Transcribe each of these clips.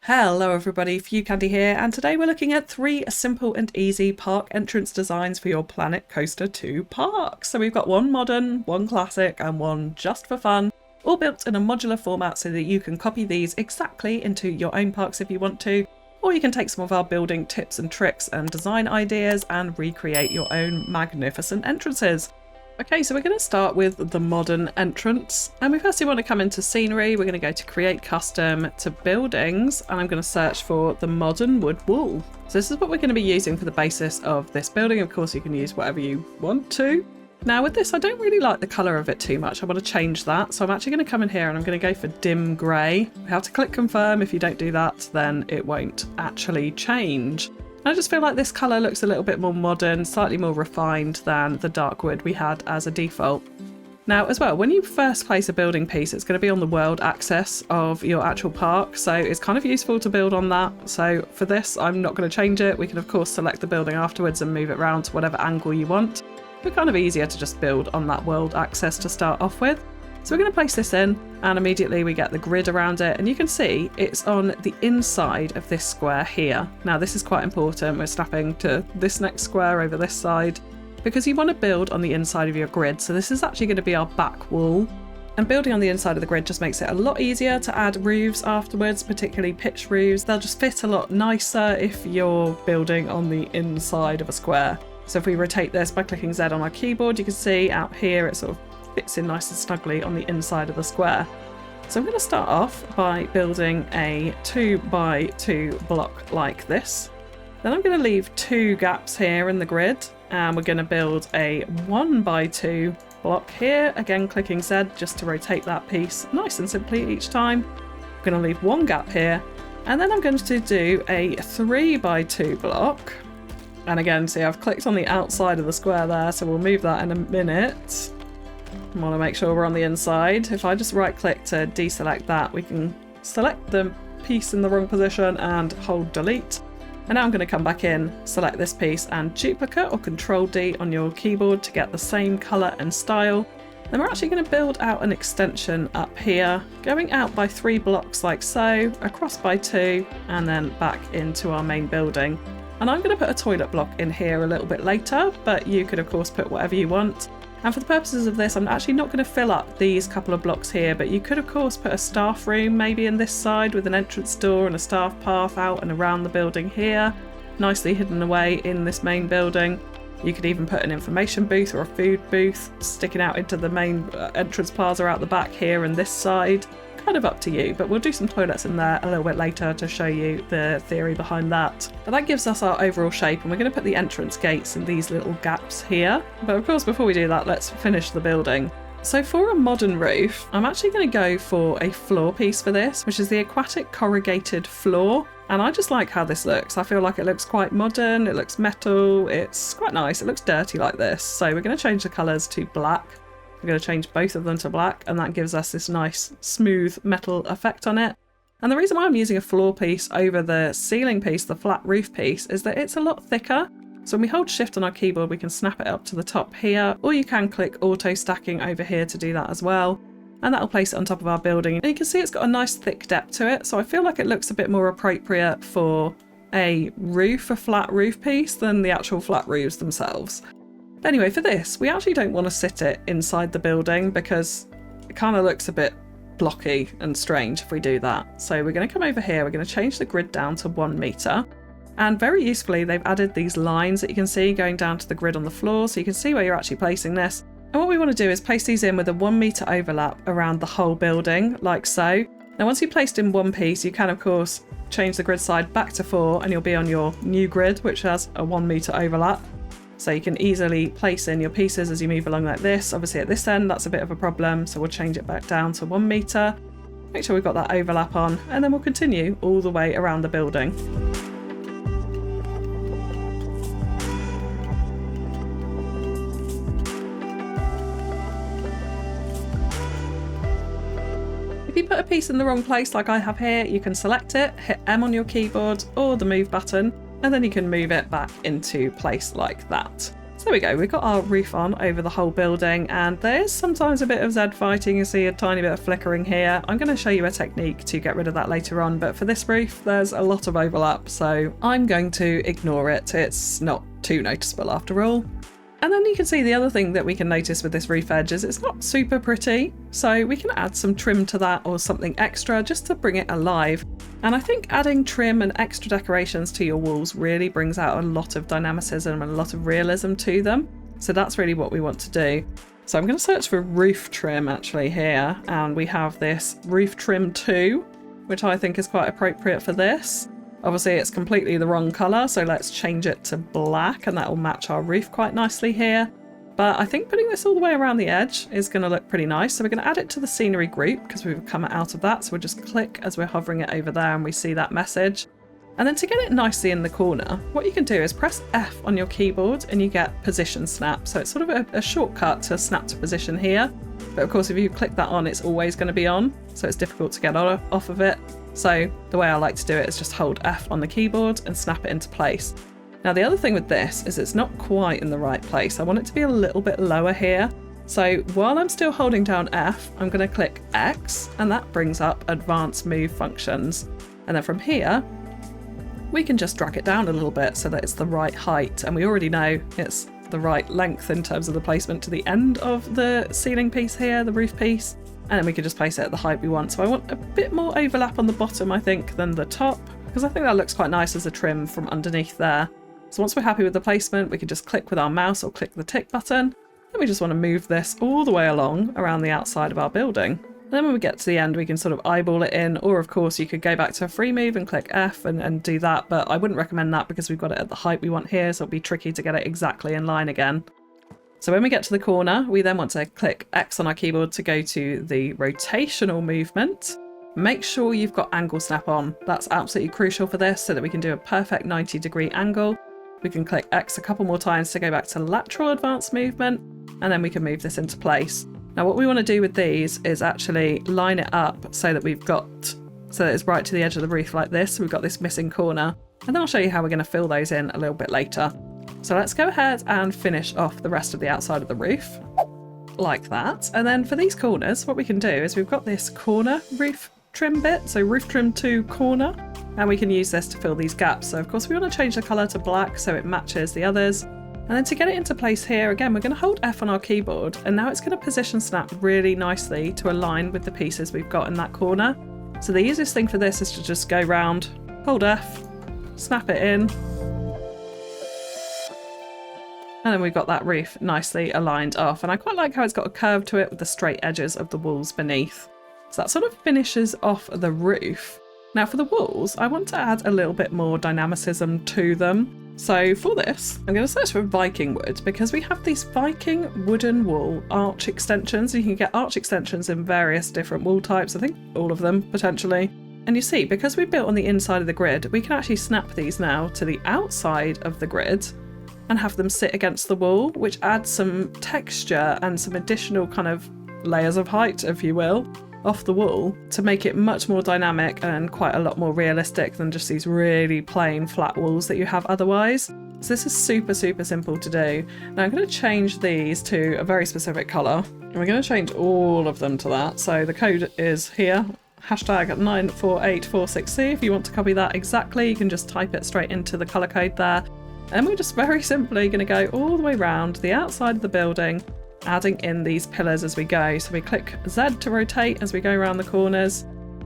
Hello everybody, FewCandy here, and today we're looking at 3 simple and easy park entrance designs for your Planet Coaster 2 park. So we've got one modern, one classic, and one just for fun, all built in a modular format so that you can copy these exactly into your own parks if you want to, or you can take some of our building tips and tricks and design ideas and recreate your own magnificent entrances. Okay, so we're going to start with the modern entrance, and we firstly want to come into scenery. We're going to go to create custom to buildings, and I'm going to search for the modern wood wall. So this is what we're going to be using for the basis of this building. Of course, you can use whatever you want to. Now with this, I don't really like the colour of it too much. I want to change that. So I'm actually going to come in here and I'm going to go for dim grey. You have to click confirm. If you don't do that, then it won't actually change. I just feel like this colour looks a little bit more modern, slightly more refined than the dark wood we had as a default. Now as well, when you first place a building piece, it's going to be on the world axis of your actual park, so it's kind of useful to build on that. So for this, I'm not going to change it. We can of course select the building afterwards and move it around to whatever angle you want, but kind of easier to just build on that world axis to start off with. So we're going to place this in, and immediately we get the grid around it, and you can see it's on the inside of this square here. Now this is quite important. We're snapping to this next square over this side because you want to build on the inside of your grid. So this is actually going to be our back wall, and building on the inside of the grid just makes it a lot easier to add roofs afterwards, particularly pitch roofs. They'll just fit a lot nicer if you're building on the inside of a square. So if we rotate this by clicking Z on our keyboard, you can see out here it sort of fits in nice and snugly on the inside of the square. So I'm going to start off by building a 2x2 block like this. Then I'm going to leave 2 gaps here in the grid, and we're going to build a 1x2 block here, again clicking Z just to rotate that piece nice and simply each time. I'm going to leave 1 gap here, and then I'm going to do a 3x2 block. And again, see, I've clicked on the outside of the square there, so we'll move that in a minute. I want to make sure we're on the inside. If I just right click to deselect that, we can select the piece in the wrong position and hold delete. And now I'm going to come back in, select this piece and duplicate or Control D on your keyboard to get the same colour and style. Then we're actually going to build out an extension up here, going out by 3 blocks like so, across by 2, and then back into our main building. And I'm going to put a toilet block in here a little bit later, but you could of course put whatever you want. And for the purposes of this, I'm actually not going to fill up these couple of blocks here, but you could of course put a staff room maybe in this side with an entrance door and a staff path out and around the building here, nicely hidden away in this main building. You could even put an information booth or a food booth sticking out into the main entrance plaza out the back here and this side. Kind of up to you, but we'll do some toilets in there a little bit later to show you the theory behind that. But that gives us our overall shape, and we're going to put the entrance gates in these little gaps here. But of course, before we do that, let's finish the building. So for a modern roof, I'm actually going to go for a floor piece for this, which is the aquatic corrugated floor. And I just like how this looks. I feel like it looks quite modern, it looks metal, it's quite nice, it looks dirty like this. So we're going to change the colours to black. We're going to change both of them to black, and that gives us this nice smooth metal effect on it. And the reason why I'm using a floor piece over the ceiling piece, the flat roof piece, is that it's a lot thicker. So when we hold shift on our keyboard, we can snap it up to the top here, or you can click auto stacking over here to do that as well. And that'll place it on top of our building. And you can see it's got a nice thick depth to it. So I feel like it looks a bit more appropriate for a flat roof piece than the actual flat roofs themselves. Anyway, for this, we actually don't want to sit it inside the building because it kind of looks a bit blocky and strange if we do that. So we're going to come over here, we're going to change the grid down to 1 meter. And very usefully, they've added these lines that you can see going down to the grid on the floor, so you can see where you're actually placing this. And what we want to do is place these in with a 1 meter overlap around the whole building, like so. Now once you've placed in one piece, you can of course change the grid side back to 4 and you'll be on your new grid, which has a 1 meter overlap. So you can easily place in your pieces as you move along like this. Obviously at this end, that's a bit of a problem. So we'll change it back down to 1 meter. Make sure we've got that overlap on, and then we'll continue all the way around the building. If you put a piece in the wrong place like I have here, you can select it, hit M on your keyboard or the move button, and then you can move it back into place like that. So So there we go, we've got our roof on over the whole building, and there's sometimes a bit of Z fighting. You see a tiny bit of flickering here. I'm going to show you a technique to get rid of that later on, but for this roof there's a lot of overlap, so I'm going to ignore it. It's not too noticeable after all. And then you can see the other thing that we can notice with this roof edge is it's not super pretty, so we can add some trim to that or something extra just to bring it alive. And I think adding trim and extra decorations to your walls really brings out a lot of dynamicism and a lot of realism to them. So that's really what we want to do. So I'm going to search for roof trim actually here, and we have this roof trim 2, which I think is quite appropriate for this. Obviously it's completely the wrong colour, so let's change it to black and that will match our roof quite nicely here. But I think putting this all the way around the edge is going to look pretty nice. So we're going to add it to the scenery group because we've come out of that. So we'll just click as we're hovering it over there and we see that message. And then to get it nicely in the corner, what you can do is press F on your keyboard and you get position snap. So it's sort of a shortcut to snap to position here. But of course, if you click that on, it's always going to be on. So it's difficult to get off of it. So the way I like to do it is just hold F on the keyboard and snap it into place. Now the other thing with this is it's not quite in the right place. I want it to be a little bit lower here. So while I'm still holding down F, I'm going to click X and that brings up advanced move functions. And then from here, we can just drag it down a little bit so that it's the right height. And we already know it's the right length in terms of the placement to the end of the ceiling piece here, the roof piece. And then we can just place it at the height we want. So I want a bit more overlap on the bottom, I think, than the top, because I think that looks quite nice as a trim from underneath there. So once we're happy with the placement, we can just click with our mouse or click the tick button. And we just want to move this all the way along around the outside of our building. And then when we get to the end, we can sort of eyeball it in, or of course you could go back to a free move and click F and do that, but I wouldn't recommend that because we've got it at the height we want here, so it'll be tricky to get it exactly in line again. So when we get to the corner, we then want to click X on our keyboard to go to the rotational movement. Make sure you've got angle snap on. That's absolutely crucial for this so that we can do a perfect 90-degree angle. We can click X a couple more times to go back to lateral advanced movement, and then we can move this into place. Now what we want to do with these is actually line it up so that so that it's right to the edge of the roof like this. So we've got this missing corner, and then I'll show you how we're going to fill those in a little bit later. So let's go ahead and finish off the rest of the outside of the roof like that. And then for these corners, what we can do is we've got this corner roof trim bit, so roof trim 2 corner, and we can use this to fill these gaps. So of course we want to change the colour to black so it matches the others. And then to get it into place here, again, we're going to hold F on our keyboard, and now it's going to position snap really nicely to align with the pieces we've got in that corner. So the easiest thing for this is to just go round, hold F, snap it in, and then we've got that roof nicely aligned off. And I quite like how it's got a curve to it with the straight edges of the walls beneath. So that sort of finishes off the roof. Now for the walls, I want to add a little bit more dynamicism to them. So for this, I'm going to search for Viking wood because we have these Viking wooden wall arch extensions. You can get arch extensions in various different wall types, I think all of them potentially. And you see, because we built on the inside of the grid, we can actually snap these now to the outside of the grid and have them sit against the wall, which adds some texture and some additional kind of layers of height, if you will, off the wall to make it much more dynamic and quite a lot more realistic than just these really plain flat walls that you have otherwise. So this is super simple to do. Now I'm going to change these to a very specific colour, and we're going to change all of them to that. So the code is here, hashtag 94846C. If you want to copy that exactly, you can just type it straight into the colour code there. And we're just very simply going to go all the way around the outside of the building, adding in these pillars as we go. So we click Z to rotate as we go around the corners,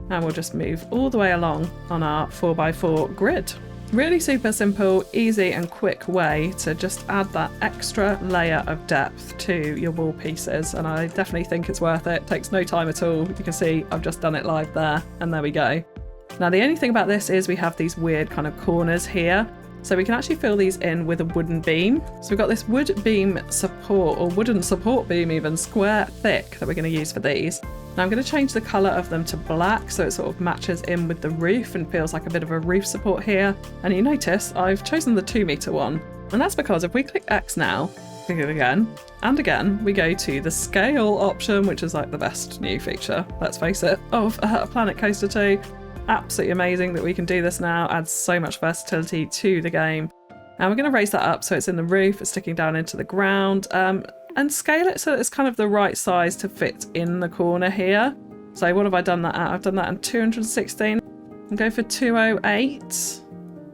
and we'll just move all the way along on our 4x4 grid. Really super simple, easy and quick way to just add that extra layer of depth to your wall pieces, and I definitely think it's worth it. It takes no time at all. You can see I've just done it live there, and there we go. Now the only thing about this is we have these weird kind of corners here. So we can actually fill these in with a wooden beam. So we've got this wood beam support, or wooden support beam even, square thick, that we're going to use for these. Now I'm going to change the colour of them to black so it sort of matches in with the roof and feels like a bit of a roof support here. And you notice I've chosen the 2-metre one. And that's because if we click X now, click it again, and again, we go to the scale option, which is like the best new feature, let's face it, of Planet Coaster 2. Absolutely amazing that we can do this now, adds so much versatility to the game. Now we're going to raise that up so it's in the roof, it's sticking down into the ground, and scale it so that it's kind of the right size to fit in the corner here. So what have I done that at? I've done that in 216. And go for 208.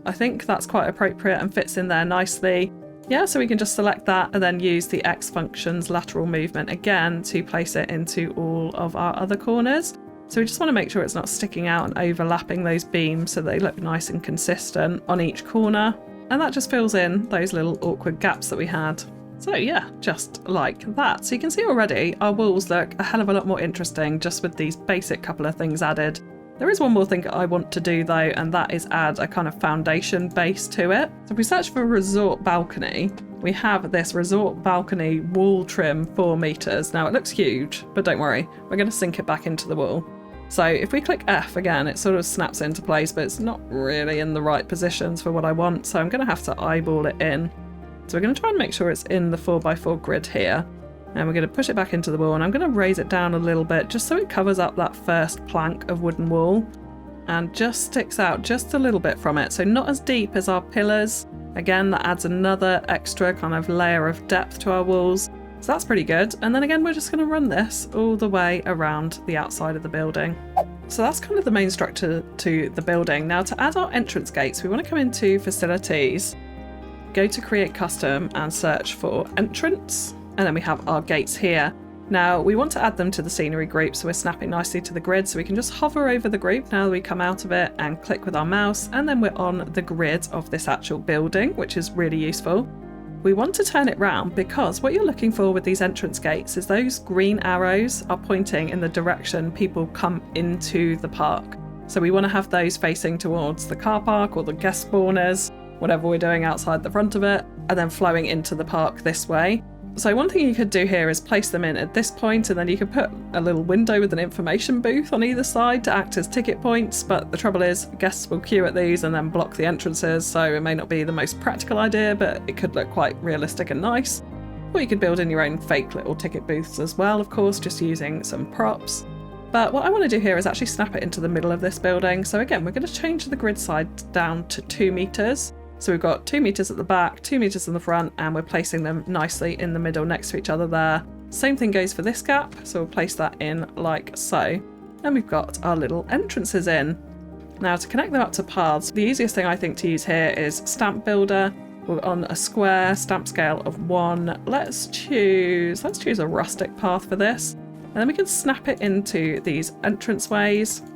I think that's quite appropriate and fits in there nicely. Yeah, so we can just select that and then use the X function's lateral movement again to place it into all of our other corners. So we just want to make sure it's not sticking out and overlapping those beams so they look nice and consistent on each corner. And that just fills in those little awkward gaps that we had. So yeah, just like that. So you can see already our walls look a hell of a lot more interesting just with these basic couple of things added. There is one more thing I want to do though, and that is add a kind of foundation base to it. So if we search for resort balcony, we have this resort balcony wall trim 4 meters. Now it looks huge, but don't worry, we're going to sink it back into the wall. So if we click F again, it sort of snaps into place, but it's not really in the right positions for what I want. So I'm going to have to eyeball it in. So we're going to try and make sure it's in the 4x4 grid here. And we're going to push it back into the wall, and I'm going to raise it down a little bit just so it covers up that first plank of wooden wall and just sticks out just a little bit from it. So not as deep as our pillars. Again, that adds another extra kind of layer of depth to our walls. So that's pretty good. And then again, we're just going to run this all the way around the outside of the building. So that's kind of the main structure to the building. Now to add our entrance gates, we want to come into facilities, go to create custom and search for entrance. And then we have our gates here. Now we want to add them to the scenery group, so we're snapping nicely to the grid, so we can just hover over the group now that we come out of it and click with our mouse, and then we're on the grid of this actual building, which is really useful. We want to turn it round because what you're looking for with these entrance gates is those green arrows are pointing in the direction people come into the park. So we want to have those facing towards the car park or the guest spawners, whatever we're doing outside the front of it, and then flowing into the park this way. So one thing you could do here is place them in at this point, and then you could put a little window with an information booth on either side to act as ticket points, but the trouble is guests will queue at these and then block the entrances, so it may not be the most practical idea, but it could look quite realistic and nice. Or you could build in your own fake little ticket booths as well, of course, just using some props. But what I want to do here is actually snap it into the middle of this building. So again, we're going to change the grid size down to 2 meters. So we've got 2 meters at the back, 2 meters in the front, and we're placing them nicely in the middle next to each other there. Same thing goes for this gap, so we'll place that in like so. And we've got our little entrances in. Now to connect them up to paths, the easiest thing I think to use here is Stamp Builder. We're on a square stamp scale of 1. Let's choose a rustic path for this. And then we can snap it into these entranceways.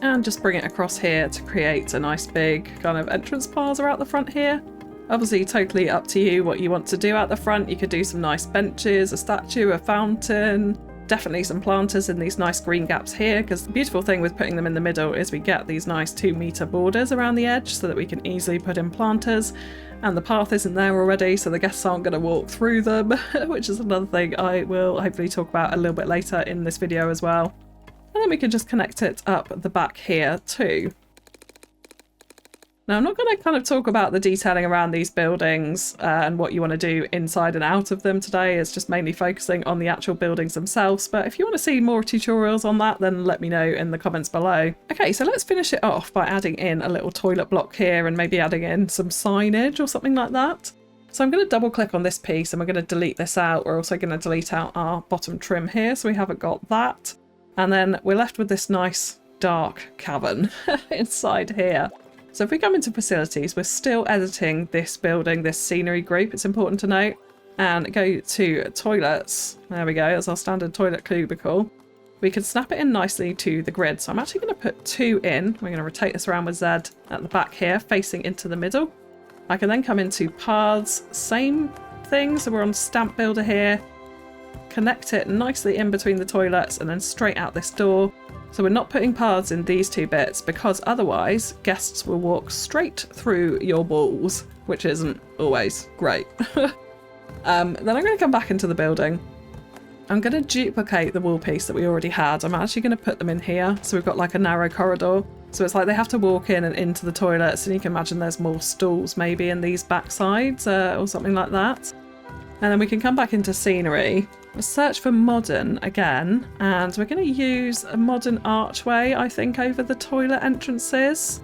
And just bring it across here to create a nice big kind of entrance plaza out the front here. Obviously totally up to you what you want to do out the front. You could do some nice benches, a statue, a fountain, definitely some planters in these nice green gaps here, because the beautiful thing with putting them in the middle is we get these nice 2-meter borders around the edge so that we can easily put in planters, and the path isn't there already so the guests aren't going to walk through them, which is another thing I will hopefully talk about a little bit later in this video as well. And then we can just connect it up the back here too. Now I'm not going to kind of talk about the detailing around these buildings and what you want to do inside and out of them today. It's just mainly focusing on the actual buildings themselves. But if you want to see more tutorials on that, then let me know in the comments below. Okay, so let's finish it off by adding in a little toilet block here and maybe adding in some signage or something like that. So I'm going to double click on this piece and we're going to delete this out. We're also going to delete out our bottom trim here, so we haven't got that. And then we're left with this nice dark cavern inside here. So if we come into facilities, we're still editing this building, this scenery group, it's important to note, and go to toilets. There we go, that's our standard toilet cubicle. We can snap it in nicely to the grid. So I'm actually going to put 2 in. We're going to rotate this around with Z at the back here, facing into the middle. I can then come into paths, same thing. So we're on Stamp Builder here. Connect it nicely in between the toilets and then straight out this door. So we're not putting paths in these 2 bits because otherwise guests will walk straight through your walls, which isn't always great. Then I'm going to come back into the building. I'm going to duplicate the wall piece that we already had. I'm actually going to put them in here. So we've got like a narrow corridor. So it's like they have to walk in and into the toilets, and you can imagine there's more stalls maybe in these back sides or something like that. And then we can come back into scenery. We'll search for modern again, and we're going to use a modern archway, I think, over the toilet entrances.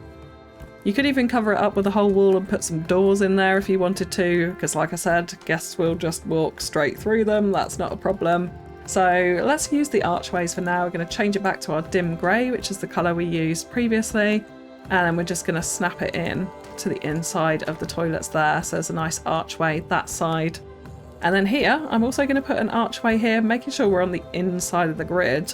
You could even cover it up with a whole wall and put some doors in there if you wanted to, because like I said, guests will just walk straight through them. That's not a problem. So let's use the archways for now. We're going to change it back to our dim grey, which is the colour we used previously. And then we're just going to snap it in to the inside of the toilets there. So there's a nice archway that side. And then here, I'm also going to put an archway here, making sure we're on the inside of the grid,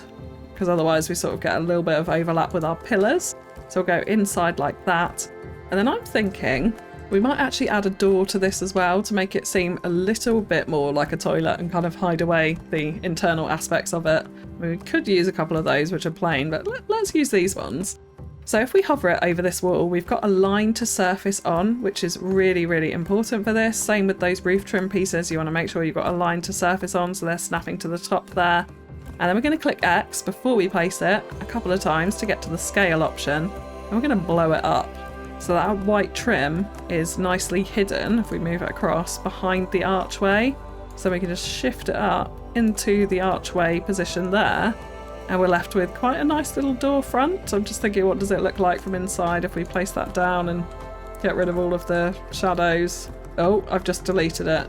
because otherwise we sort of get a little bit of overlap with our pillars. So we'll go inside like that. And then I'm thinking we might actually add a door to this as well to make it seem a little bit more like a toilet and kind of hide away the internal aspects of it. We could use a couple of those which are plain, but let's use these ones. So if we hover it over this wall, we've got a line to surface on, which is really, really important for this. Same with those roof trim pieces. You want to make sure you've got a line to surface on so they're snapping to the top there. And then we're going to click X before we place it a couple of times to get to the scale option. And we're going to blow it up so that our white trim is nicely hidden, if we move it across, behind the archway. So we can just shift it up into the archway position there. And we're left with quite a nice little door front. I'm just thinking, what does it look like from inside if we place that down and get rid of all of the shadows? Oh, I've just deleted it.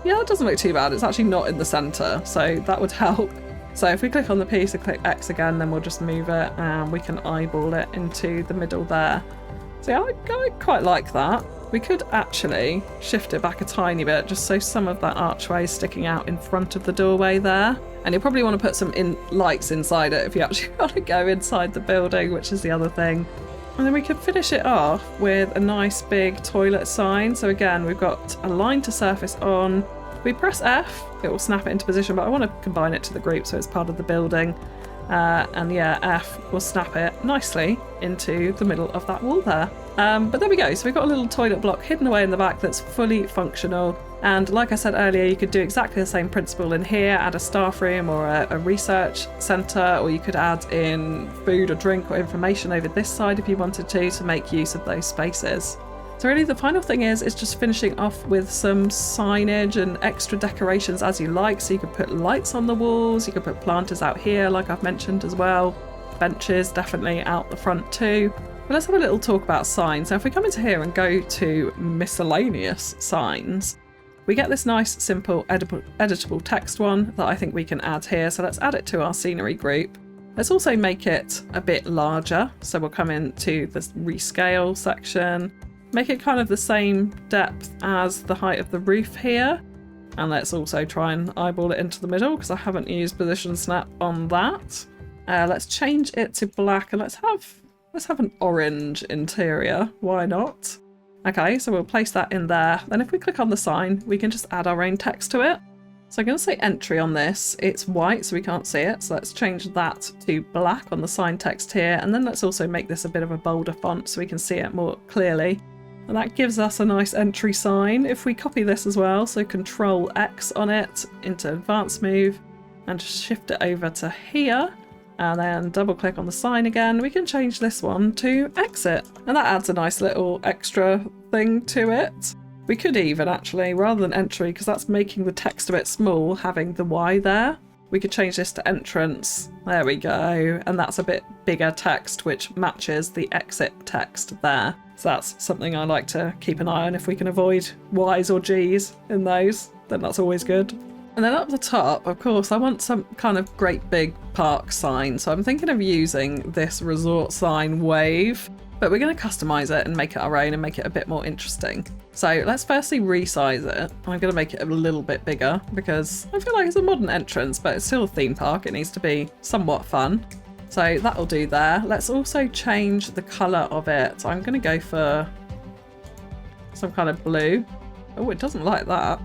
Yeah, it doesn't look too bad. It's actually not in the centre, so that would help. So if we click on the piece and click X again, then we'll just move it and we can eyeball it into the middle there. So yeah, I quite like that. We could actually shift it back a tiny bit just so some of that archway is sticking out in front of the doorway there. And you'll probably want to put some lights inside it if you actually want to go inside the building, which is the other thing. And then we could finish it off with a nice big toilet sign. So again, we've got a line to surface on. If we press F, it will snap it into position, but I want to combine it to the group so it's part of the building. And yeah, F will snap it nicely into the middle of that wall there. But there we go. So we've got a little toilet block hidden away in the back that's fully functional. And like I said earlier, you could do exactly the same principle in here, add a staff room or a research centre, or you could add in food or drink or information over this side if you wanted to make use of those spaces. So really the final thing is just finishing off with some signage and extra decorations as you like. So you could put lights on the walls, you could put planters out here like I've mentioned as well, benches definitely out the front too. But let's have a little talk about signs. Now if we come into here and go to miscellaneous signs, we get this nice simple editable text one that I think we can add here. So let's add it to our scenery group. Let's also make it a bit larger. So we'll come into this rescale section. Make it kind of the same depth as the height of the roof here. And let's also try and eyeball it into the middle because I haven't used position snap on that. Let's change it to black and let's have an orange interior. Why not? Okay, so we'll place that in there. Then if we click on the sign, we can just add our own text to it. So I'm going to say entry on this. It's white, so we can't see it. So let's change that to black on the sign text here. And then let's also make this a bit of a bolder font so we can see it more clearly. And that gives us a nice entry sign. If we copy this as well, so Control X on it into advanced move and just shift it over to here and then double click on the sign again, we can change this one to exit. And that adds a nice little extra thing to it. We could even actually, rather than entry, because that's making the text a bit small, having the Y there, we could change this to entrance. There we go. And that's a bit bigger text, which matches the exit text there. So that's something I like to keep an eye on. If we can avoid Y's or G's in those, then that's always good. And then up the top, of course, I want some kind of great big park sign. So I'm thinking of using this resort sign wave, but we're going to customize it and make it our own and make it a bit more interesting. So let's firstly resize it. I'm going to make it a little bit bigger because I feel like it's a modern entrance, but it's still a theme park. It needs to be somewhat fun. So that'll do there. Let's also change the colour of it. So I'm going to go for some kind of blue. Oh, it doesn't like that.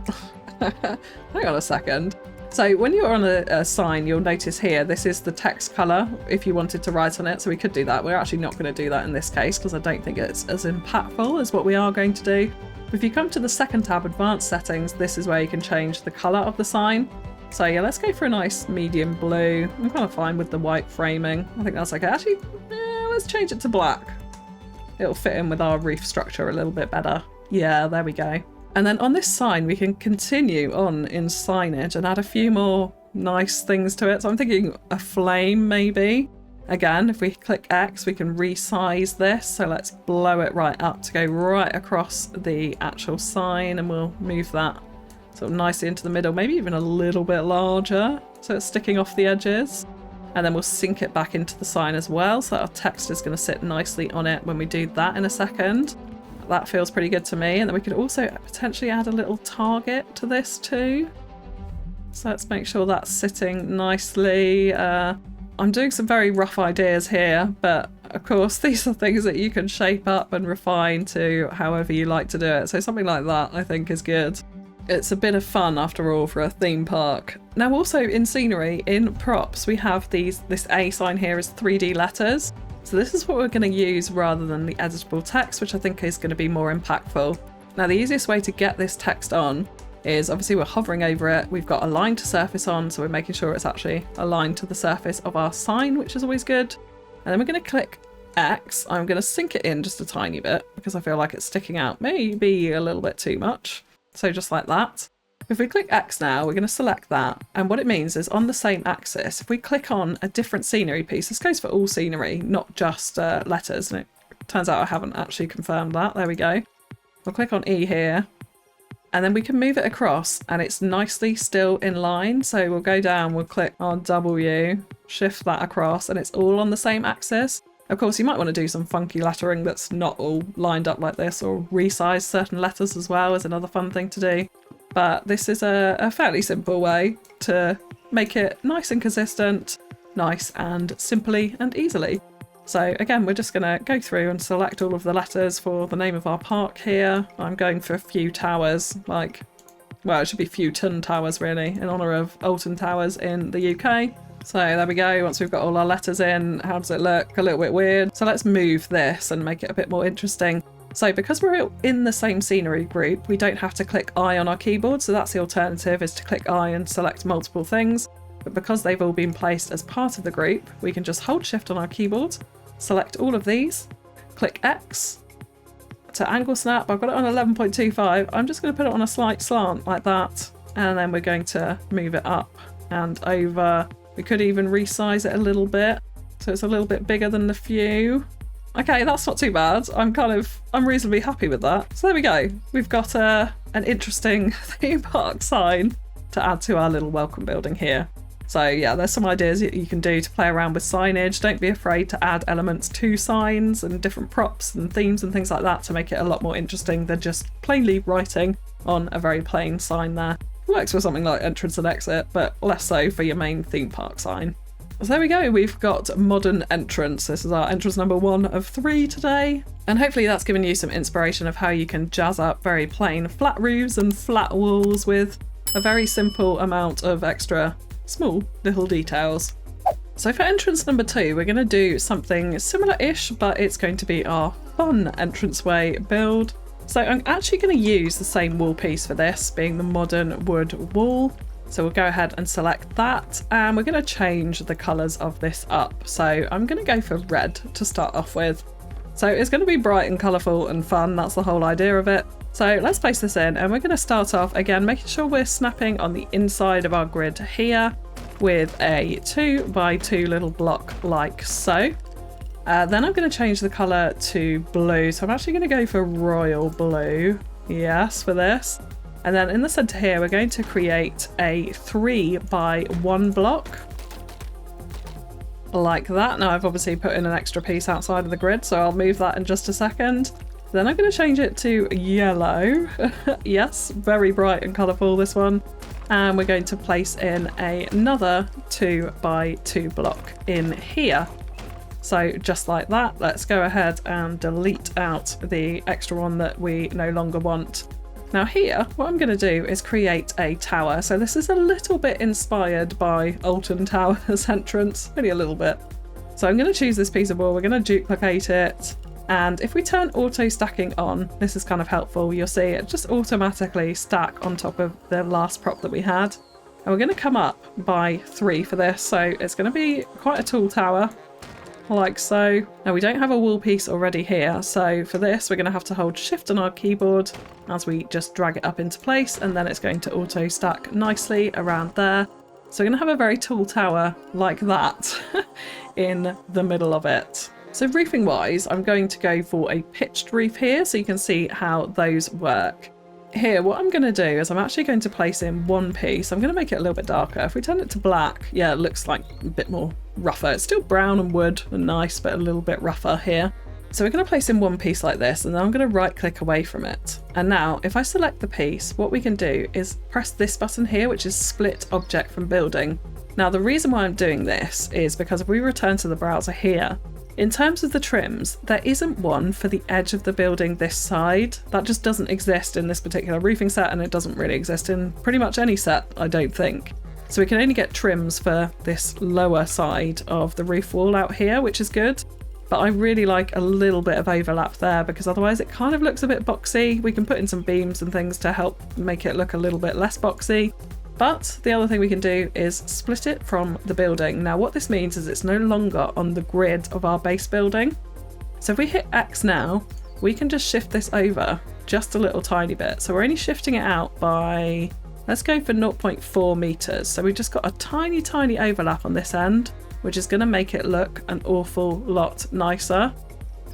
Hang on a second. So when you're on a sign, you'll notice here, this is the text colour if you wanted to write on it. So we could do that. We're actually not going to do that in this case because I don't think it's as impactful as what we are going to do. If you come to the second tab, Advanced Settings, this is where you can change the colour of the sign. So yeah, let's go for a nice medium blue. I'm kind of fine with the white framing. I think that's okay. Actually, let's change it to black. It'll fit in with our roof structure a little bit better. Yeah, there we go. And then on this sign, we can continue on in signage and add a few more nice things to it. So I'm thinking a flame maybe. Again, if we click X, we can resize this. So let's blow it right up to go right across the actual sign, and we'll move that sort of nicely into the middle, maybe even a little bit larger so it's sticking off the edges. And then we'll sync it back into the sign as well, so our text is going to sit nicely on it when we do that in a second. That feels pretty good to me. And then we could also potentially add a little target to this too. So let's make sure that's sitting nicely. I'm doing some very rough ideas here, but of course these are things that you can shape up and refine to however you like to do it. So something like that I think is good. It's a bit of fun after all for a theme park. Now also in scenery, in props, we have this A sign here is 3D letters. So this is what we're going to use rather than the editable text, which I think is going to be more impactful. Now the easiest way to get this text on is obviously we're hovering over it. We've got align to surface on, so we're making sure it's actually aligned to the surface of our sign, which is always good. And then we're going to click X. I'm going to sink it in just a tiny bit because I feel like it's sticking out maybe a little bit too much. So just like that. If we click X now, we're going to select that. And what it means is on the same axis, if we click on a different scenery piece, this goes for all scenery, not just letters. And it turns out I haven't actually confirmed that. There we go. We'll click on E here. And then we can move it across and it's nicely still in line. So we'll go down, we'll click on W, shift that across, and it's all on the same axis. Of course, you might want to do some funky lettering that's not all lined up like this, or resize certain letters as well is another fun thing to do. But this is a fairly simple way to make it nice and consistent, nice and simply and easily. So again, we're just going to go through and select all of the letters for the name of our park here. I'm going for Few Towers, well, it should be Fewton Towers really, in honour of Alton Towers in the UK. So there we go. Once we've got all our letters in, how does it look? A little bit weird. So let's move this and make it a bit more interesting. So because we're in the same scenery group, we don't have to click I on our keyboard. So that's the alternative, is to click I and select multiple things. But because they've all been placed as part of the group, we can just hold Shift on our keyboard, select all of these, click X to angle snap. I've got it on 11.25. I'm just going to put it on a slight slant like that. And then we're going to move it up and over. We could even resize it a little bit, so it's a little bit bigger than the Few. Okay, that's not too bad. I'm reasonably happy with that. So there we go. We've got an interesting theme park sign to add to our little welcome building here. So yeah, there's some ideas that you can do to play around with signage. Don't be afraid to add elements to signs and different props and themes and things like that to make it a lot more interesting than just plainly writing on a very plain sign there. Works for something like entrance and exit, but less so for your main theme park sign. So there we go, we've got modern entrance. This is our entrance number 1 of 3 today. And hopefully that's given you some inspiration of how you can jazz up very plain flat roofs and flat walls with a very simple amount of extra small little details. So for entrance number 2, we're going to do something similar-ish, but it's going to be our fun entranceway build. So I'm actually going to use the same wall piece for this, being the modern wood wall. So we'll go ahead and select that, and we're going to change the colours of this up. So I'm going to go for red to start off with. So it's going to be bright and colourful and fun, that's the whole idea of it. So let's place this in, and we're going to start off again making sure we're snapping on the inside of our grid here with a 2x2 little block like so. Then I'm going to change the colour to blue, so I'm actually going to go for royal blue, yes, for this. And then in the centre here we're going to create a 3x1 block like that. Now I've obviously put in an extra piece outside of the grid, so I'll move that in just a second. Then I'm going to change it to yellow. Yes, very bright and colourful this one. And we're going to place in another 2x2 block in here. So just like that, let's go ahead and delete out the extra one that we no longer want. Now here, what I'm going to do is create a tower. So this is a little bit inspired by Alton Towers entrance, only a little bit. So I'm going to choose this piece of wall, we're going to duplicate it. And if we turn auto stacking on, this is kind of helpful. You'll see it just automatically stack on top of the last prop that we had. And we're going to come up by 3 for this. So it's going to be quite a tall tower, like so. Now we don't have a wall piece already here. So for this, we're going to have to hold Shift on our keyboard as we just drag it up into place. And then it's going to auto stack nicely around there. So we're going to have a very tall tower like that in the middle of it. So roofing wise, I'm going to go for a pitched roof here so you can see how those work. Here, what I'm going to do is I'm actually going to place in one piece. I'm going to make it a little bit darker. If we turn it to black, yeah, it looks like a bit more rougher. It's still brown and wood and nice, but a little bit rougher here. So we're going to place in one piece like this, and then I'm going to right click away from it. And now if I select the piece, what we can do is press this button here, which is split object from building. Now the reason why I'm doing this is because if we return to the browser here, in terms of the trims, there isn't one for the edge of the building this side. That just doesn't exist in this particular roofing set, and it doesn't really exist in pretty much any set, I don't think. So we can only get trims for this lower side of the roof wall out here, which is good. But I really like a little bit of overlap there because otherwise it kind of looks a bit boxy. We can put in some beams and things to help make it look a little bit less boxy. But the other thing we can do is split it from the building. Now what this means is it's no longer on the grid of our base building. So if we hit X now, we can just shift this over just a little tiny bit. So we're only shifting it out by, let's go for 0.4 meters. So we've just got a tiny overlap on this end, which is going to make it look an awful lot nicer.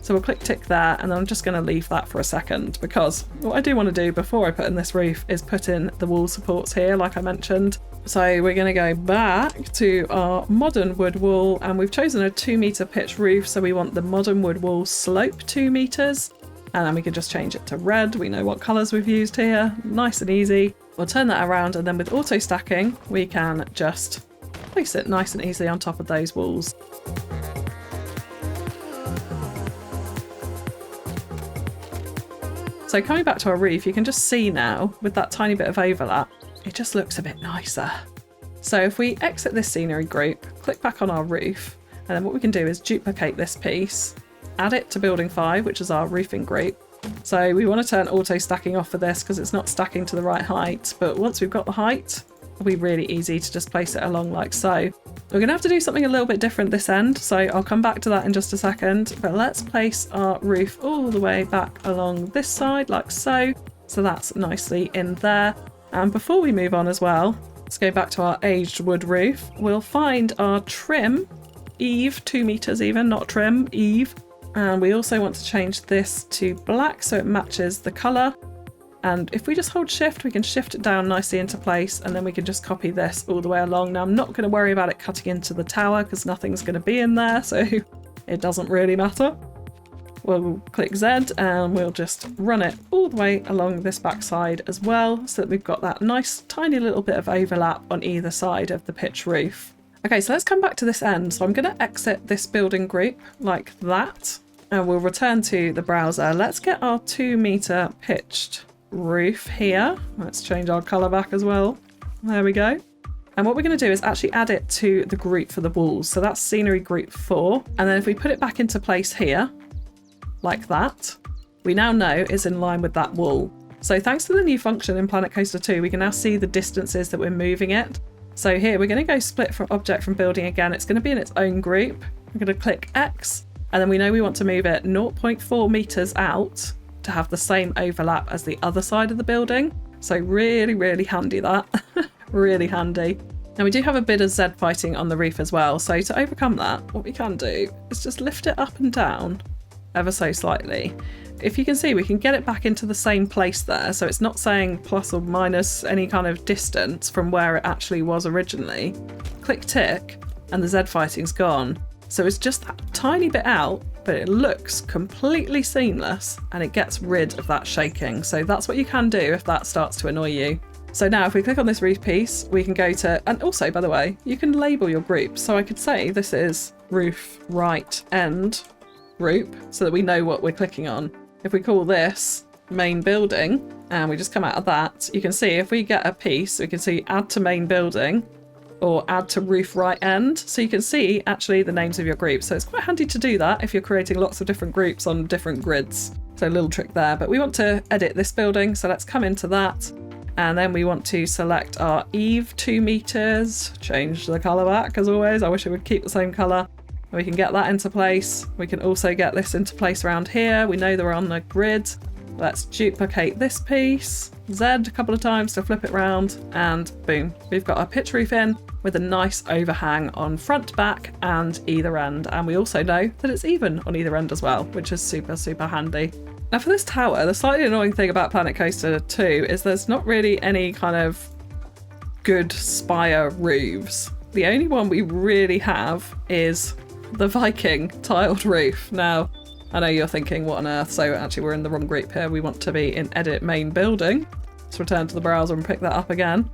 So we'll click tick there, and then I'm just going to leave that for a second because what I do want to do before I put in this roof is put in the wall supports here, like I mentioned. So we're going to go back to our modern wood wall, and we've chosen a 2 meter pitch roof. So we want the modern wood wall slope 2 meters, and then we can just change it to red. We know what colors we've used here. Nice and easy. We'll turn that around, and then with auto stacking, we can just place it nice and easily on top of those walls. So coming back to our roof, you can just see now with that tiny bit of overlap, it just looks a bit nicer. So if we exit this scenery group, click back on our roof, and then what we can do is duplicate this piece, add it to building 5, which is our roofing group. So we want to turn auto stacking off for this because it's not stacking to the right height, but once we've got the height, it'll be really easy to just place it along like so. We're going to have to do something a little bit different this end, so I'll come back to that in just a second, but let's place our roof all the way back along this side like so. So that's nicely in there. And before we move on as well, let's go back to our aged wood roof. We'll find our trim, eave, 2 meters even, not trim, eave. And we also want to change this to black so it matches the colour. And if we just hold shift, we can shift it down nicely into place, and then we can just copy this all the way along. Now I'm not going to worry about it cutting into the tower because nothing's going to be in there, so it doesn't really matter. We'll click Z and we'll just run it all the way along this back side as well, so that we've got that nice tiny little bit of overlap on either side of the pitch roof. Okay, so let's come back to this end. So I'm going to exit this building group like that, and we'll return to the browser. Let's get our 2 meter pitched roof here. Let's change our color back as well. There we go. And what we're going to do is actually add it to the group for the walls. So that's scenery group 4. And then if we put it back into place here, like that, we now know it's in line with that wall. So thanks to the new function in Planet Coaster 2, we can now see the distances that we're moving it. So here we're going to go split from object from building again. It's going to be in its own group. We're going to click X, and then we know we want to move it 0.4 meters out to have the same overlap as the other side of the building. So really handy that. Really handy. Now we do have a bit of Z fighting on the roof as well. So to overcome that, what we can do is just lift it up and down ever so slightly. If you can see, we can get it back into the same place there. So it's not saying plus or minus any kind of distance from where it actually was originally. Click tick and the Z fighting's gone. So it's just that tiny bit out, but it looks completely seamless and it gets rid of that shaking. So that's what you can do if that starts to annoy you. So now if we click on this roof piece, we can go to, and also by the way, you can label your group. So I could say this is roof right end group so that we know what we're clicking on. If we call this main building and we just come out of that, you can see if we get a piece, we can see add to main building or add to roof right end. So you can see actually the names of your groups. So it's quite handy to do that if you're creating lots of different groups on different grids. So a little trick there, but we want to edit this building. So let's come into that. And then we want to select our eave 2 meters, change the color back as always. I wish it would keep the same color. We can get that into place. We can also get this into place around here. We know they're on the grid. Let's duplicate this piece. Z a couple of times to flip it around, and boom, we've got our pitch roof in. with a nice overhang on front, back and either end. And we also know that it's even on either end as well, which is super, super handy. Now for this tower, the slightly annoying thing about Planet Coaster 2 is there's not really any kind of good spire roofs. The only one we really have is the Viking tiled roof. Now, I know you're thinking, what on earth? So actually we're in the wrong group here. We want to be in edit main building. Let's return to the browser and pick that up again.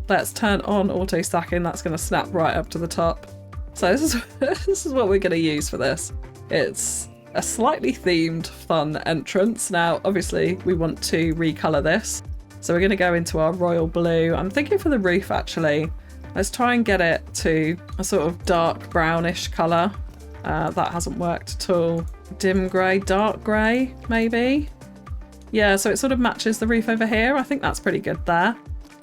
Let's turn on auto stacking. That's going to snap right up to the top. So this is what we're going to use for this. It's a slightly themed fun entrance. Now, obviously we want to recolor this. So we're going to go into our royal blue. I'm thinking for the roof actually, let's try and get it to a sort of dark brownish colour. That hasn't worked at all. Dim grey, dark grey, maybe? Yeah, so it sort of matches the roof over here. I think that's pretty good there.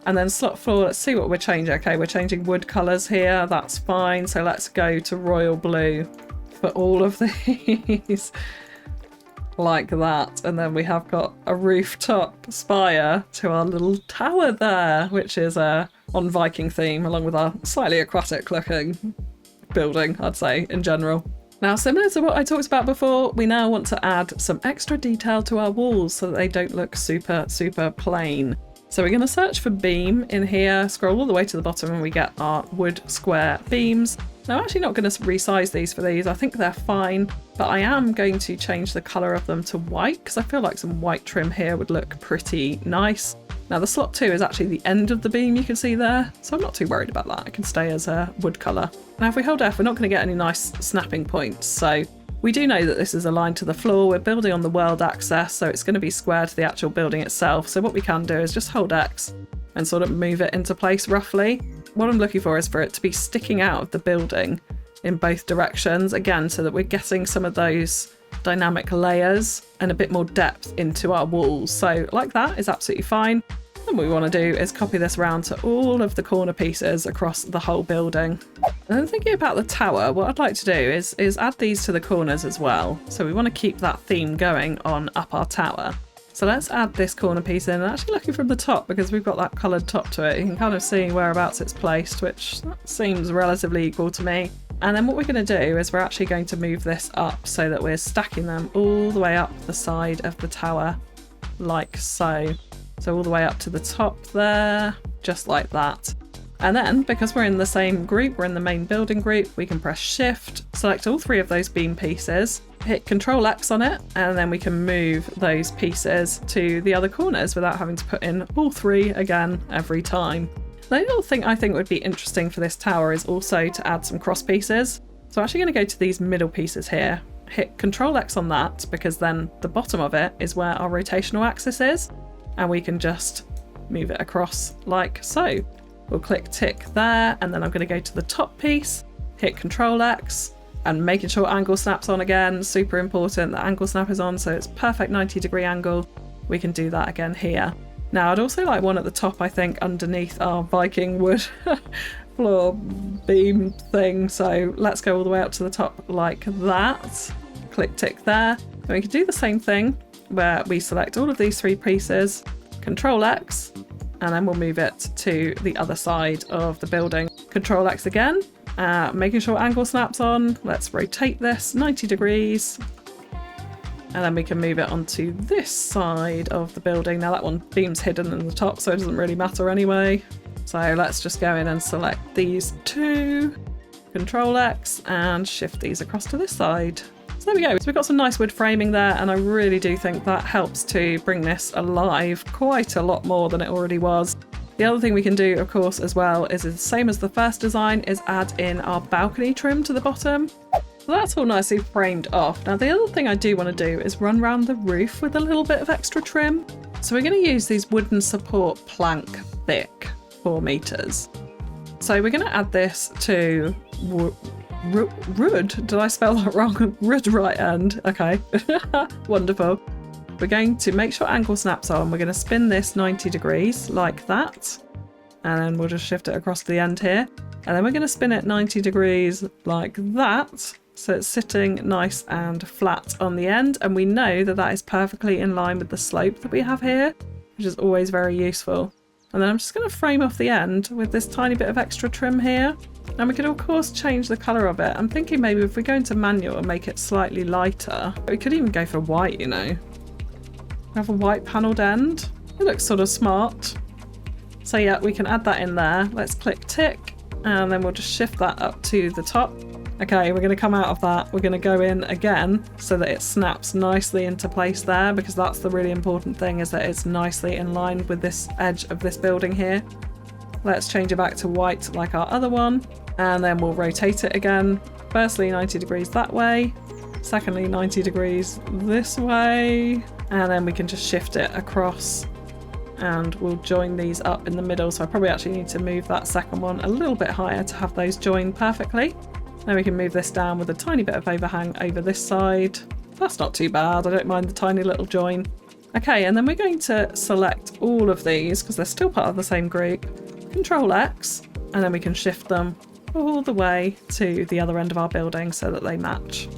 And then slot floor, let's see what we're changing. Okay, we're changing wood colours here. That's fine. So let's go to royal blue for all of these. Like that. And then we have got a rooftop spire to our little tower there, which is on Viking theme, along with our slightly aquatic looking building, I'd say, in general. Now, similar to what I talked about before, we now want to add some extra detail to our walls so that they don't look super, super plain. So we're going to search for beam in here, scroll all the way to the bottom and we get our wood square beams. Now, I'm actually not going to resize these for these. I think they're fine, but I am going to change the colour of them to white because I feel like some white trim here would look pretty nice. Now, the slot 2 is actually the end of the beam you can see there, so I'm not too worried about that. It can stay as a wood colour. Now, if we hold F, we're not going to get any nice snapping points, so we do know that this is aligned to the floor. We're building on the world axis, so it's going to be square to the actual building itself. So what we can do is just hold X and sort of move it into place roughly. What I'm looking for is for it to be sticking out of the building in both directions, again, so that we're getting some of those dynamic layers and a bit more depth into our walls. So like that is absolutely fine. And what we want to do is copy this around to all of the corner pieces across the whole building. And then thinking about the tower, what I'd like to do is add these to the corners as well. So we want to keep that theme going on up our tower. So let's add this corner piece in, and actually looking from the top, because we've got that coloured top to it, you can kind of see whereabouts it's placed, which seems relatively equal to me. And then what we're going to do is we're actually going to move this up so that we're stacking them all the way up the side of the tower, like so. So all the way up to the top there, just like that. And then, because we're in the same group, we're in the main building group, we can press Shift, select all 3 of those beam pieces, hit Control X on it, and then we can move those pieces to the other corners without having to put in all 3 again every time. The little thing I think would be interesting for this tower is also to add some cross pieces. So I'm actually going to go to these middle pieces here, hit Control X on that, because then the bottom of it is where our rotational axis is, and we can just move it across like so. We'll click tick there, and then I'm going to go to the top piece, hit Control X, and making sure angle snap's on again. Super important that angle snap is on, so it's perfect 90-degree angle. We can do that again here. Now, I'd also like one at the top, I think, underneath our Viking wood floor beam thing. So let's go all the way up to the top like that. Click tick there. And we can do the same thing where we select all of these 3 pieces, Control X, and then we'll move it to the other side of the building. Control X again, making sure angle snap's on. Let's rotate this 90 degrees. And then we can move it onto this side of the building. Now that one beam's hidden in the top, so it doesn't really matter anyway. So let's just go in and select these 2, Control X, and shift these across to this side. So there we go. So we've got some nice wood framing there, and I really do think that helps to bring this alive quite a lot more than it already was. The other thing we can do, of course, as well, is the same as the first design, is add in our balcony trim to the bottom. So that's all nicely framed off. Now, the other thing I do want to do is run around the roof with a little bit of extra trim. So we're going to use these wooden support plank thick 4 meters. So we're going to add this to Wood? Did I spell that wrong? Wood right end. Okay. Wonderful. We're going to make sure angle snaps on. We're going to spin this 90 degrees like that. And then we'll just shift it across to the end here. And then we're going to spin it 90 degrees like that. So it's sitting nice and flat on the end. And we know that that is perfectly in line with the slope that we have here, which is always very useful. And then I'm just going to frame off the end with this tiny bit of extra trim here. And we could of course change the colour of it. I'm thinking maybe if we go into manual and make it slightly lighter, we could even go for white, you know. Have a white panelled end. It looks sort of smart. So yeah, we can add that in there. Let's click tick and then we'll just shift that up to the top. Okay, we're going to come out of that. We're going to go in again so that it snaps nicely into place there, because that's the really important thing, is that it's nicely in line with this edge of this building here. Let's change it back to white like our other one, and then we'll rotate it again. Firstly 90 degrees that way, secondly 90 degrees this way, and then we can just shift it across and we'll join these up in the middle. So I probably actually need to move that second one a little bit higher to have those joined perfectly. Then we can move this down with a tiny bit of overhang over this side. That's not too bad, I don't mind the tiny little join. Okay, and then we're going to select all of these because they're still part of the same group. Control X, and then we can shift them all the way to the other end of our building so that they match.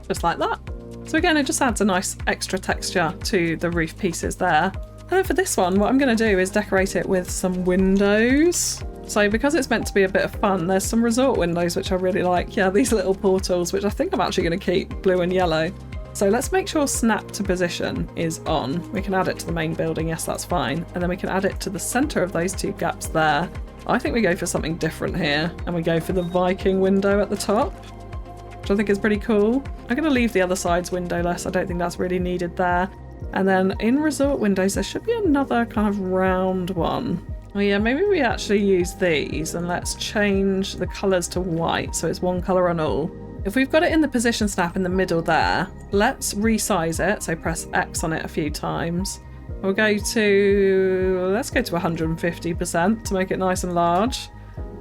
Just like that. So again, it just adds a nice extra texture to the roof pieces there. And then for this one, what I'm going to do is decorate it with some windows. So because it's meant to be a bit of fun, there's some resort windows which I really like. Yeah, these little portals, which I think I'm actually going to keep blue and yellow. So let's make sure snap to position is on. We can add it to the main building, yes, that's fine. And then we can add it to the centre of those two gaps there. I think we go for something different here, and we go for the Viking window at the top, which I think is pretty cool. I'm going to leave the other sides windowless. I don't think that's really needed there. And then in resort windows, there should be another kind of round one. Oh yeah, maybe we actually use these, and let's change the colours to white so it's one colour on all. If we've got it in the position snap in the middle there, let's resize it. So press X on it a few times. We'll go to, let's go to 150% to make it nice and large.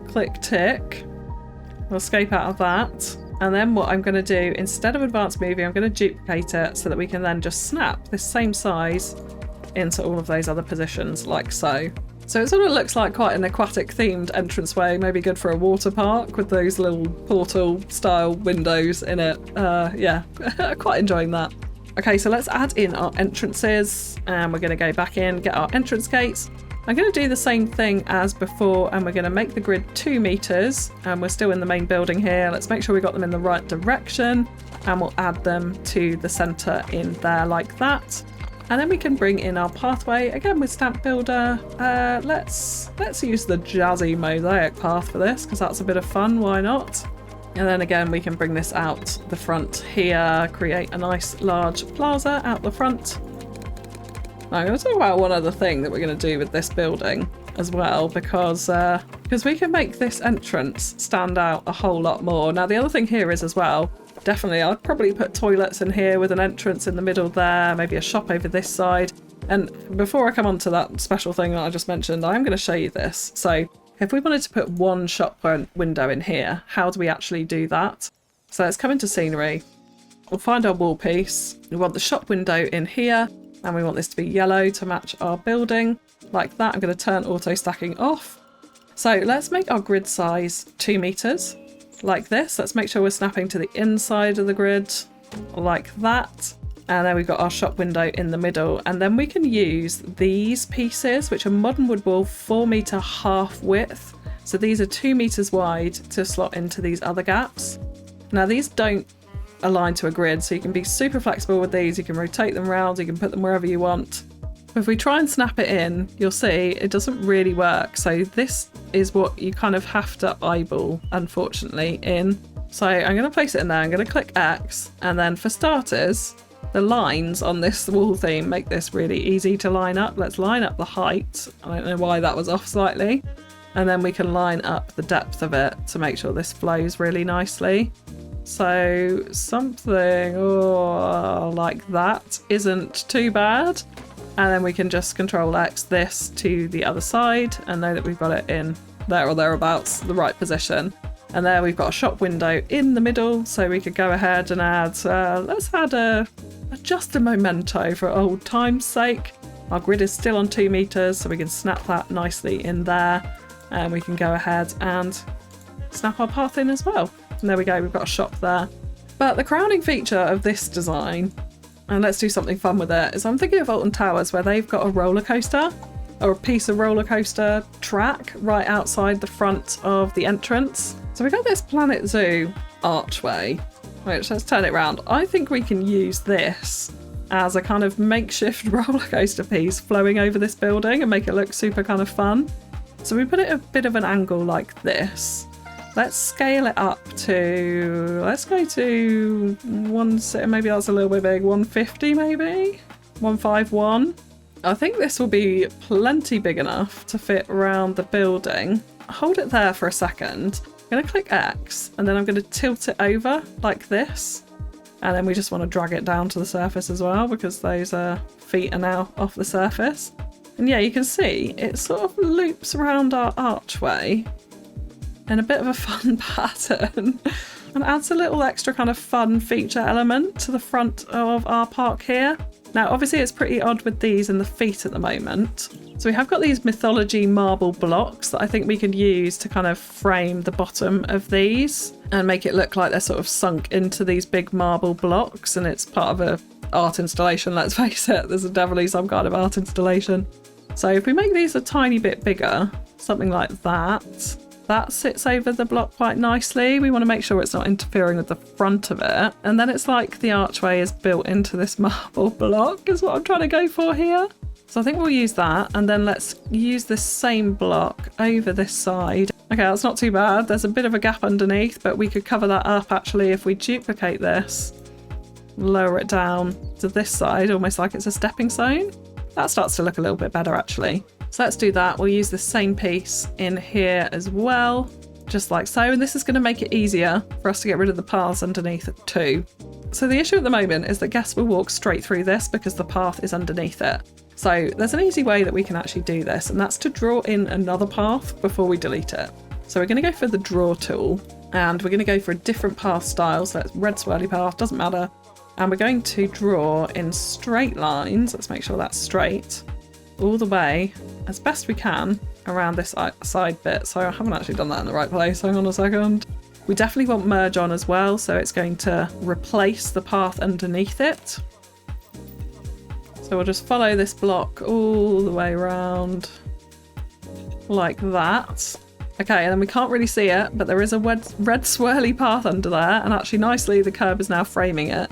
Click tick. We'll escape out of that. And then what I'm going to do, instead of advanced movie, I'm going to duplicate it so that we can then just snap this same size into all of those other positions like so. So it sort of looks like quite an aquatic themed entranceway, maybe good for a water park with those little portal style windows in it. Yeah, quite enjoying that. Okay, so let's add in our entrances, and we're going to go back in, get our entrance gates. I'm going to do the same thing as before, and we're going to make the grid 2 meters, and we're still in the main building here. Let's make sure we got them in the right direction, and we'll add them to the center in there like that. And then we can bring in our pathway, again with Stamp Builder. Let's use the jazzy mosaic path for this, because that's a bit of fun, why not? And then again, we can bring this out the front here, create a nice large plaza out the front. Now, I'm going to talk about one other thing that we're going to do with this building as well, because we can make this entrance stand out a whole lot more. Now, the other thing here is as well, definitely I'd probably put toilets in here with an entrance in the middle there, maybe a shop over this side. And before I come on to that special thing that I just mentioned, I'm going to show you this. So if we wanted to put one shop window in here, how do we actually do that? So let's come into scenery. We'll find our wall piece. We want the shop window in here, and we want this to be yellow to match our building. Like that. I'm going to turn auto stacking off. So let's make our grid size 2 meters. Like this. Let's make sure we're snapping to the inside of the grid like that. And then we've got our shop window in the middle. And then we can use these pieces, which are modern wood wall 4 meter half width. So these are 2 meters wide to slot into these other gaps. Now these don't align to a grid, so you can be super flexible with these. You can rotate them around, you can put them wherever you want. If we try and snap it in, you'll see it doesn't really work. So this is what you kind of have to eyeball, unfortunately, in. So I'm going to place it in there. I'm going to click X. And then for starters, the lines on this wall theme make this really easy to line up. Let's line up the height. I don't know why that was off slightly. And then we can line up the depth of it to make sure this flows really nicely. So something like that isn't too bad. And then we can just Control X this to the other side and know that we've got it in there or thereabouts, the right position. And there we've got a shop window in the middle, so we could go ahead and add, let's add just a memento for old time's sake. Our grid is still on 2 meters, so we can snap that nicely in there. And we can go ahead and snap our path in as well. And there we go, we've got a shop there. But the crowning feature of this design, and let's do something fun with it, is I'm thinking of Alton Towers, where they've got a roller coaster. or a piece of roller coaster track right outside the front of the entrance. So we got this Planet Zoo archway, which, let's turn it around. I think we can use this as a kind of makeshift roller coaster piece flowing over this building and make it look super kind of fun. So we put it a bit of an angle like this. Let's scale it up to, let's go to maybe that's a little bit big, 150 maybe? 151. I think this will be plenty big enough to fit around the building. Hold it there for a second. I'm going to click X and then I'm going to tilt it over like this. And then we just want to drag it down to the surface as well because those feet are now off the surface. And yeah, you can see it sort of loops around our archway in a bit of a fun pattern and adds a little extra kind of fun feature element to the front of our park here. Now, obviously it's pretty odd with these and the feet at the moment. So we have got these mythology marble blocks that I think we could use to kind of frame the bottom of these and make it look like they're sort of sunk into these big marble blocks, and it's part of a art installation, let's face it. There's definitely some kind of art installation. So if we make these a tiny bit bigger, something like that, that sits over the block quite nicely. We want to make sure it's not interfering with the front of it. And then it's like the archway is built into this marble block is what I'm trying to go for here. So I think we'll use that, and then let's use this same block over this side. Okay, that's not too bad. There's a bit of a gap underneath, but we could cover that up actually if we duplicate this, lower it down to this side, almost like it's a stepping stone. That starts to look a little bit better actually. So let's do that. We'll use the same piece in here as well, just like so. And this is going to make it easier for us to get rid of the paths underneath it too. So the issue at the moment is that guests will walk straight through this because the path is underneath it. So there's an easy way that we can actually do this, and that's to draw in another path before we delete it. So we're going to go for the draw tool, and we're going to go for a different path style. So it's red swirly path, doesn't matter. And we're going to draw in straight lines. Let's make sure that's straight all the way as best we can around this side bit. So I haven't actually done that in the right place. Hang on a second. We definitely want merge on as well. So it's going to replace the path underneath it. So we'll just follow this block all the way around like that. Okay, and then we can't really see it, but there is a red swirly path under there. And actually nicely, the curb is now framing it.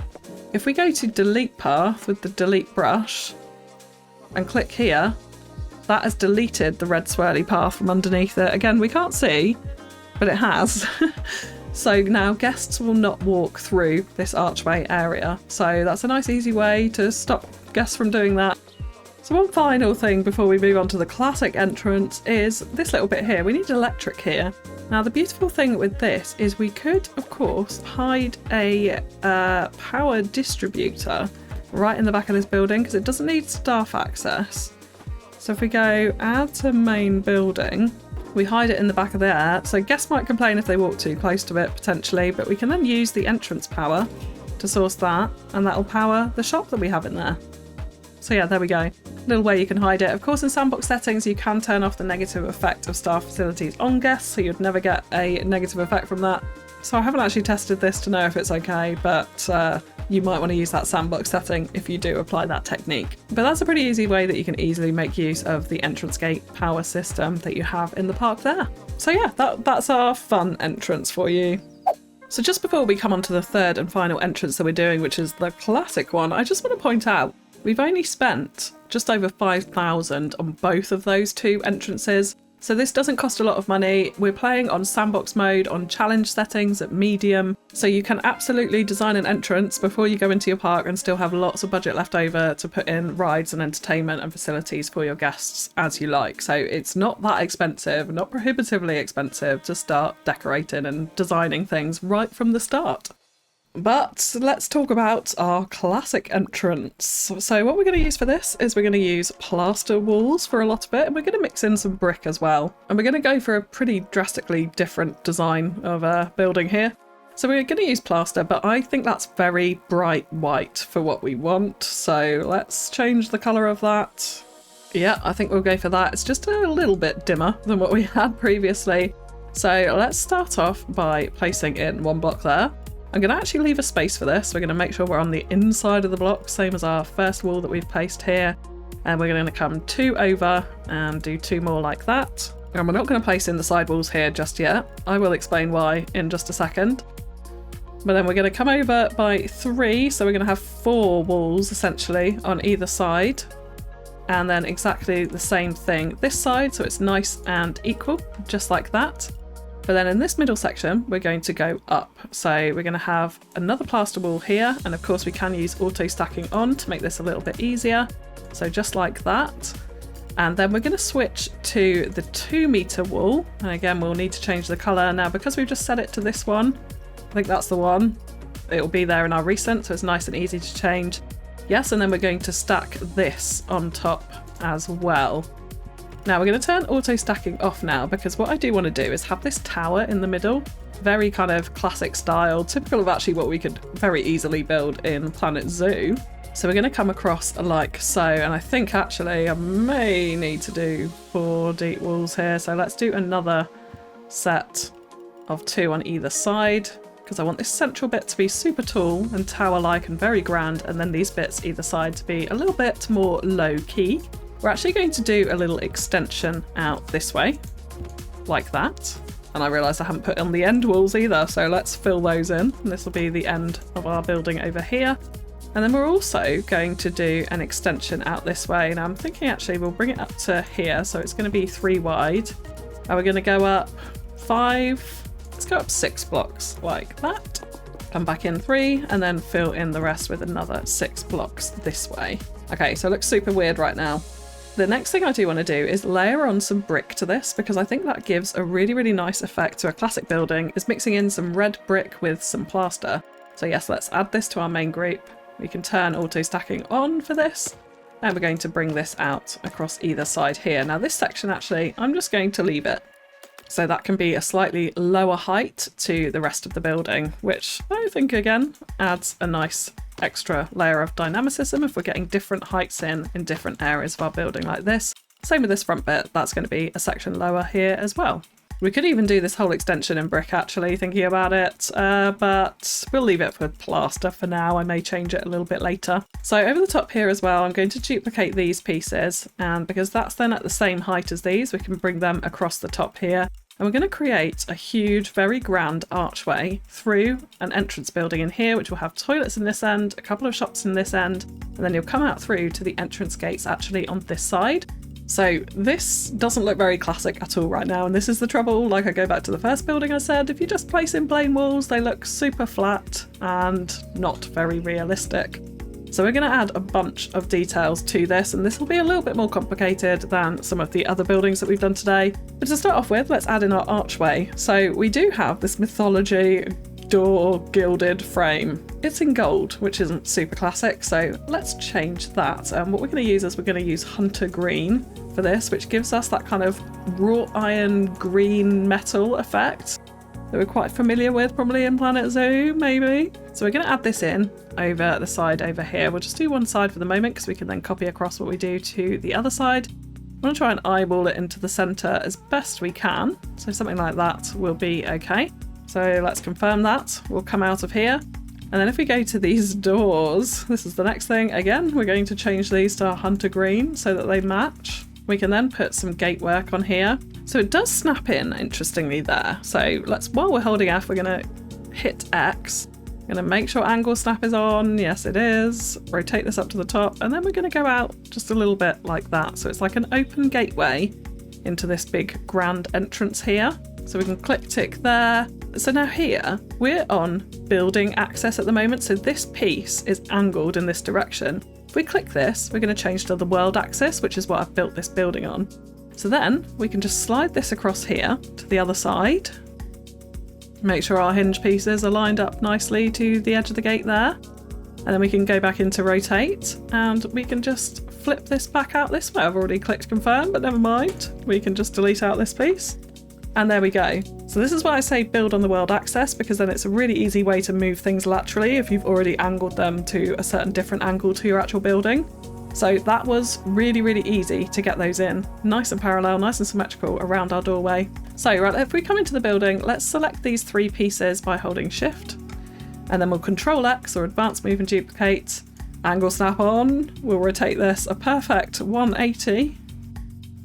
If we go to delete path with the delete brush and click here, that has deleted the red swirly path from underneath it. Again, we can't see, but it has. So now guests will not walk through this archway area. So that's a nice easy way to stop guests from doing that. So one final thing before we move on to the classic entrance is this little bit here. We need electric here. Now the beautiful thing with this is we could, of course, hide a power distributor right in the back of this building because it doesn't need staff access. So if we go add to main building, we hide it in the back of there. So guests might complain if they walk too close to it potentially, but we can then use the entrance power to source that, and that'll power the shop that we have in there. So yeah, there we go. Little way you can hide it. Of course, in sandbox settings, you can turn off the negative effect of staff facilities on guests, so you'd never get a negative effect from that. So I haven't actually tested this to know if it's okay, but you might want to use that sandbox setting if you do apply that technique. But that's a pretty easy way that you can easily make use of the entrance gate power system that you have in the park there. So yeah, that's our fun entrance for you. So just before we come on to the third and final entrance that we're doing, which is the classic one, I just want to point out we've only spent just over 5,000 on both of those two entrances. So this doesn't cost a lot of money. We're playing on sandbox mode on challenge settings at medium. So you can absolutely design an entrance before you go into your park and still have lots of budget left over to put in rides and entertainment and facilities for your guests as you like. So it's not that expensive, not prohibitively expensive to start decorating and designing things right from the start. But let's talk about our classic entrance. So what we're going to use for this is we're going to use plaster walls for a lot of it, and we're going to mix in some brick as well. And we're going to go for a pretty drastically different design of a building here. So we're going to use plaster, but I think that's very bright white for what we want. So let's change the colour of that. Yeah, I think we'll go for that. It's just a little bit dimmer than what we had previously. So let's start off by placing in one block there. I'm going to actually leave a space for this. We're going to make sure we're on the inside of the block, same as our first wall that we've placed here. And we're going to come 2 over and do 2 more like that. And we're not going to place in the sidewalls here just yet. I will explain why in just a second. But then we're going to come over by 3, so we're going to have 4 walls essentially on either side. And then exactly the same thing this side, so it's nice and equal, just like that. But then in this middle section, we're going to go up. So we're going to have another plaster wall here, and of course we can use auto stacking on to make this a little bit easier. So just like that. And then we're going to switch to the 2-meter wall. And again, we'll need to change the color. Now, because we've just set it to this one, I think that's the one. It will be there in our recent, so it's nice and easy to change. Yes, and then we're going to stack this on top as well. Now we're going to turn auto stacking off now, because what I do want to do is have this tower in the middle. Very kind of classic style, typical of actually what we could very easily build in Planet Zoo. So we're going to come across like so, and I think actually I may need to do 4 deep walls here. So let's do another set of 2 on either side, because I want this central bit to be super tall and tower-like and very grand, and then these bits either side to be a little bit more low-key. We're actually going to do a little extension out this way, like that. And I realised I haven't put on the end walls either, so let's fill those in. And this will be the end of our building over here. And then we're also going to do an extension out this way. Now I'm thinking actually we'll bring it up to here, so it's going to be 3 wide. And we're going to go up 5, let's go up 6 blocks like that. Come back in 3 and then fill in the rest with another 6 blocks this way. Okay, so it looks super weird right now. The next thing I do want to do is layer on some brick to this, because I think that gives a really, really nice effect to a classic building, is mixing in some red brick with some plaster. So yes, let's add this to our main group. We can turn auto stacking on for this, and we're going to bring this out across either side here. Now this section actually, I'm just going to leave it. So that can be a slightly lower height to the rest of the building, which I think again adds a nice extra layer of dynamicism if we're getting different heights in different areas of our building like this. Same with this front bit, that's going to be a section lower here as well. We could even do this whole extension in brick actually, thinking about it, but we'll leave it with plaster for now. I may change it a little bit later. So over the top here as well, I'm going to duplicate these pieces, and because that's then at the same height as these, we can bring them across the top here. And we're going to create a huge, very grand archway through an entrance building in here, which will have toilets in this end, a couple of shops in this end, and then you'll come out through to the entrance gates actually on this side. So this doesn't look very classic at all right now, and this is the trouble. Like I go back to the first building I said, if you just place in plain walls, they look super flat and not very realistic. So we're going to add a bunch of details to this, and this will be a little bit more complicated than some of the other buildings that we've done today. But to start off with, let's add in our archway. So we do have this mythology door gilded frame. It's in gold, which isn't super classic, so let's change that. And what we're going to use is we're going to use Hunter Green for this, which gives us that kind of wrought iron green metal effect that we're quite familiar with probably in Planet Zoo, maybe. So we're going to add this in over the side over here. We'll just do one side for the moment because we can then copy across what we do to the other side. I'm going to try and eyeball it into the centre as best we can. So something like that will be okay. So let's confirm that. We'll come out of here. And then if we go to these doors, this is the next thing. Again, we're going to change these to Hunter Green so that they match. We can then put some gate work on here. So it does snap in, interestingly, there. So let's, while we're holding F, we're going to hit X. I'm going to make sure angle snap is on. Yes, it is. Rotate this up to the top. And then we're going to go out just a little bit like that. So it's like an open gateway into this big grand entrance here. So we can click tick there. So now here, we're on building access at the moment. So this piece is angled in this direction. If we click this, we're going to change to the world axis, which is what I've built this building on. So then we can just slide this across here to the other side. Make sure our hinge pieces are lined up nicely to the edge of the gate there. And then we can go back into rotate and we can just flip this back out this way. I've already clicked confirm, but never mind. We can just delete out this piece. And there we go. So this is why I say build on the world axis, because then it's a really easy way to move things laterally if you've already angled them to a certain different angle to your actual building. So that was really, really easy to get those in. Nice and parallel, nice and symmetrical around our doorway. So right, if we come into the building, let's select these 3 pieces by holding Shift. And then we'll Control X or Advanced Move and Duplicate. Angle snap on. We'll rotate this a perfect 180,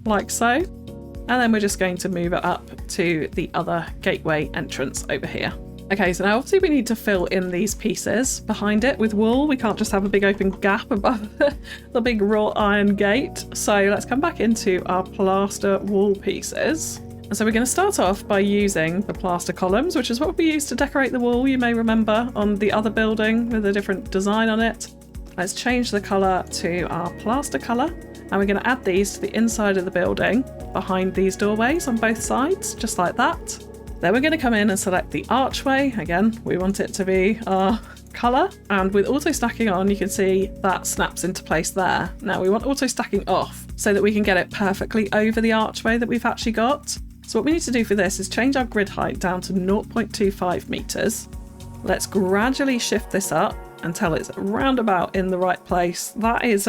like so. And then we're just going to move it up to the other gateway entrance over here. Okay, so now obviously we need to fill in these pieces behind it with wool. We can't just have a big open gap above the big wrought iron gate. So let's come back into our plaster wall pieces. And so we're going to start off by using the plaster columns, which is what we used to decorate the wall, you may remember, on the other building with a different design on it. Let's change the colour to our plaster colour. And we're going to add these to the inside of the building behind these doorways on both sides, just like that. Then we're going to come in and select the archway. Again, we want it to be our colour. And with auto stacking on, you can see that snaps into place there. Now we want auto stacking off so that we can get it perfectly over the archway that we've actually got. So what we need to do for this is change our grid height down to 0.25 meters. Let's gradually shift this up until it's roundabout in the right place. That is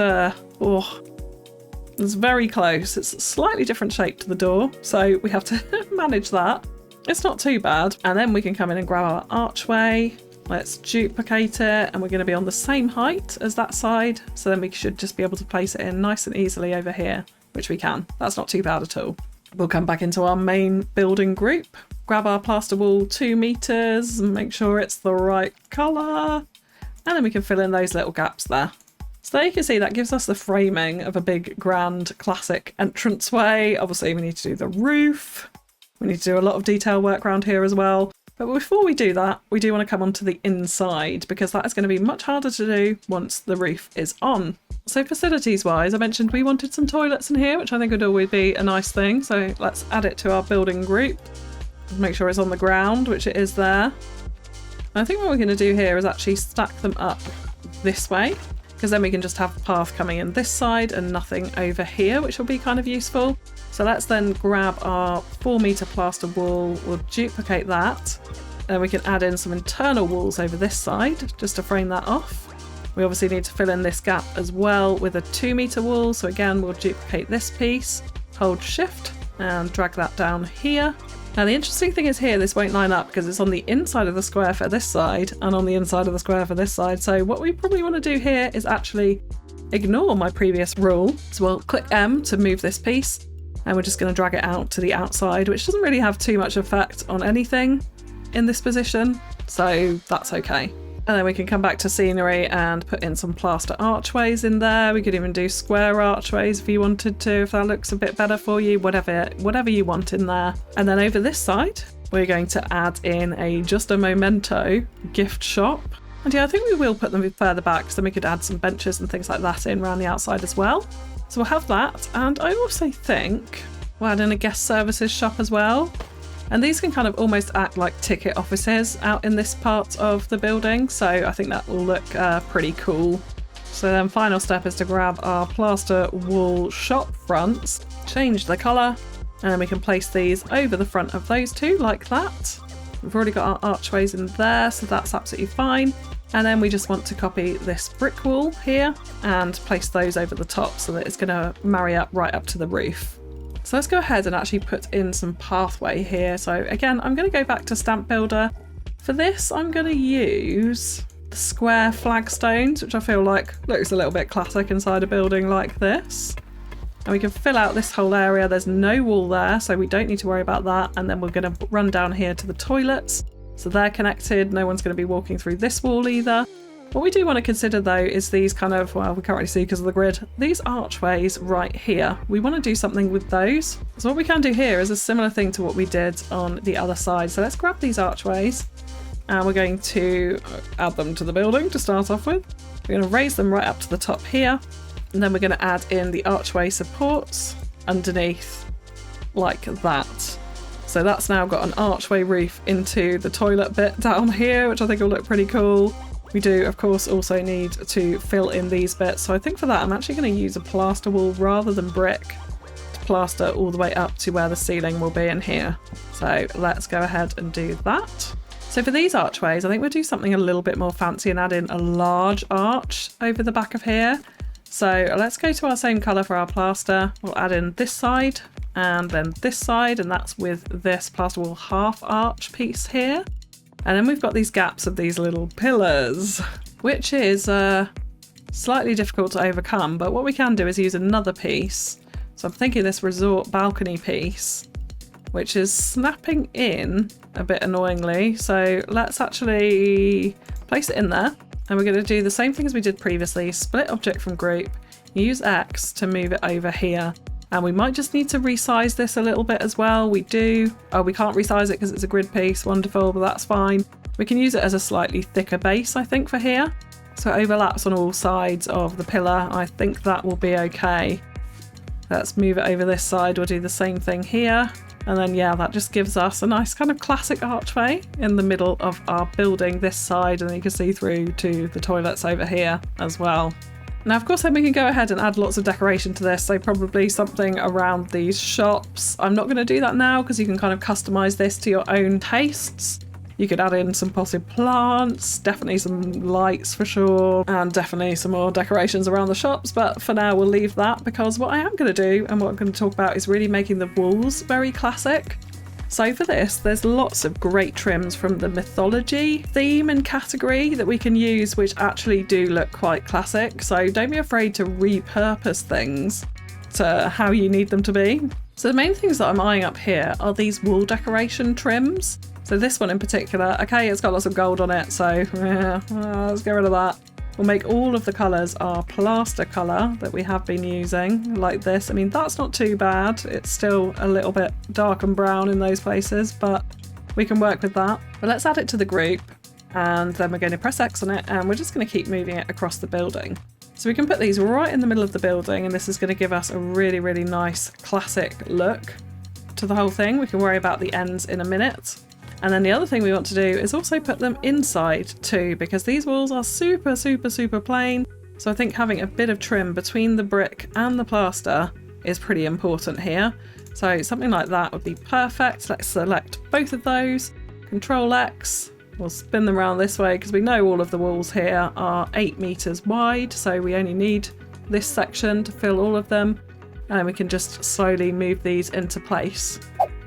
it's very close. It's a slightly different shape to the door, so we have to manage that. It's not too bad. And then we can come in and grab our archway. Let's duplicate it, and we're going to be on the same height as that side. So then we should just be able to place it in nice and easily over here, which we can. That's not too bad at all. We'll come back into our main building group, grab our plaster wall 2 meters, and make sure it's the right colour. And then we can fill in those little gaps there. So there you can see that gives us the framing of a big, grand, classic entranceway. Obviously, we need to do the roof. We need to do a lot of detail work around here as well. But before we do that, we do want to come onto the inside, because that is going to be much harder to do once the roof is on. So facilities wise, I mentioned we wanted some toilets in here, which I think would always be a nice thing. So let's add it to our building group. Make sure it's on the ground, which it is there. And I think what we're going to do here is actually stack them up this way, because then we can just have the path coming in this side and nothing over here, which will be kind of useful. So let's then grab our 4 meter plaster wall, we'll duplicate that, and we can add in some internal walls over this side just to frame that off. We obviously need to fill in this gap as well with a 2 meter wall, so again we'll duplicate this piece, hold shift and drag that down here. Now the interesting thing is here this won't line up because it's on the inside of the square for this side and on the inside of the square for this side. So what we probably want to do here is actually ignore my previous rule. So we'll click M to move this piece, and we're just going to drag it out to the outside, which doesn't really have too much effect on anything in this position, so that's okay. And then we can come back to scenery and put in some plaster archways in there. We could even do square archways if you wanted to, if that looks a bit better for you, whatever you want in there. And then over this side, we're going to add in a Just a Momento gift shop. And yeah, I think we will put them further back, so then we could add some benches and things like that in around the outside as well. So we'll have that, and I also think we'll add in a guest services shop as well. And these can kind of almost act like ticket offices out in this part of the building, so I think that will look pretty cool. So then final step is to grab our plaster wall shop fronts, change the colour, and then we can place these over the front of those two like that. We've already got our archways in there, so that's absolutely fine. And then we just want to copy this brick wall here and place those over the top so that it's going to marry up right up to the roof. So let's go ahead and actually put in some pathway here. So again, I'm going to go back to Stamp Builder. For this, I'm going to use the square flagstones, which I feel like looks a little bit classic inside a building like this. And we can fill out this whole area. There's no wall there, so we don't need to worry about that. And then we're going to run down here to the toilets. So they're connected, no one's going to be walking through this wall either. What we do want to consider though is these kind of, well, we can't really see because of the grid, these archways right here. We want to do something with those. So what we can do here is a similar thing to what we did on the other side. So let's grab these archways and we're going to add them to the building to start off with. We're going to raise them right up to the top here. And then we're going to add in the archway supports underneath like that. So that's now got an archway roof into the toilet bit down here, which I think will look pretty cool. We do, of course, also need to fill in these bits. So I think for that, I'm actually going to use a plaster wall rather than brick to plaster all the way up to where the ceiling will be in here. So let's go ahead and do that. So for these archways, I think we'll do something a little bit more fancy and add in a large arch over the back of here. So let's go to our same colour for our plaster. We'll add in this side and then this side, and that's with this plaster wall half arch piece here. And then we've got these gaps of these little pillars, which is slightly difficult to overcome, but what we can do is use another piece. So I'm thinking this resort balcony piece, which is snapping in a bit annoyingly. So let's actually place it in there. And we're going to do the same thing as we did previously, split object from group, use X to move it over here. And we might just need to resize this a little bit as well. We do. Oh, we can't resize it because it's a grid piece. Wonderful, but that's fine. We can use it as a slightly thicker base, I think, for here. So it overlaps on all sides of the pillar. I think that will be okay. Let's move it over this side. We'll do the same thing here. And then, yeah, that just gives us a nice kind of classic archway in the middle of our building this side. And then you can see through to the toilets over here as well. Now, of course, then we can go ahead and add lots of decoration to this. So probably something around these shops. I'm not going to do that now because you can kind of customize this to your own tastes. You could add in some potted plants, definitely some lights for sure, and definitely some more decorations around the shops. But for now, we'll leave that because what I am going to do and what I'm going to talk about is really making the walls very classic. So for this, there's lots of great trims from the mythology theme and category that we can use, which actually do look quite classic. So don't be afraid to repurpose things to how you need them to be. So the main things that I'm eyeing up here are these wall decoration trims. So this one in particular, okay, it's got lots of gold on it, so yeah, let's get rid of that. We'll make all of the colours our plaster colour that we have been using, like this. I mean, that's not too bad. It's still a little bit dark and brown in those places, but we can work with that. But let's add it to the group, and then we're going to press X on it, and we're just going to keep moving it across the building. So we can put these right in the middle of the building, and this is going to give us a really, really nice classic look to the whole thing. We can worry about the ends in a minute. And then the other thing we want to do is also put them inside too, because these walls are super, super, super plain. So I think having a bit of trim between the brick and the plaster is pretty important here. So something like that would be perfect. Let's select both of those, Control X. We'll spin them around this way because we know all of the walls here are 8 meters wide. So we only need this section to fill all of them. And we can just slowly move these into place.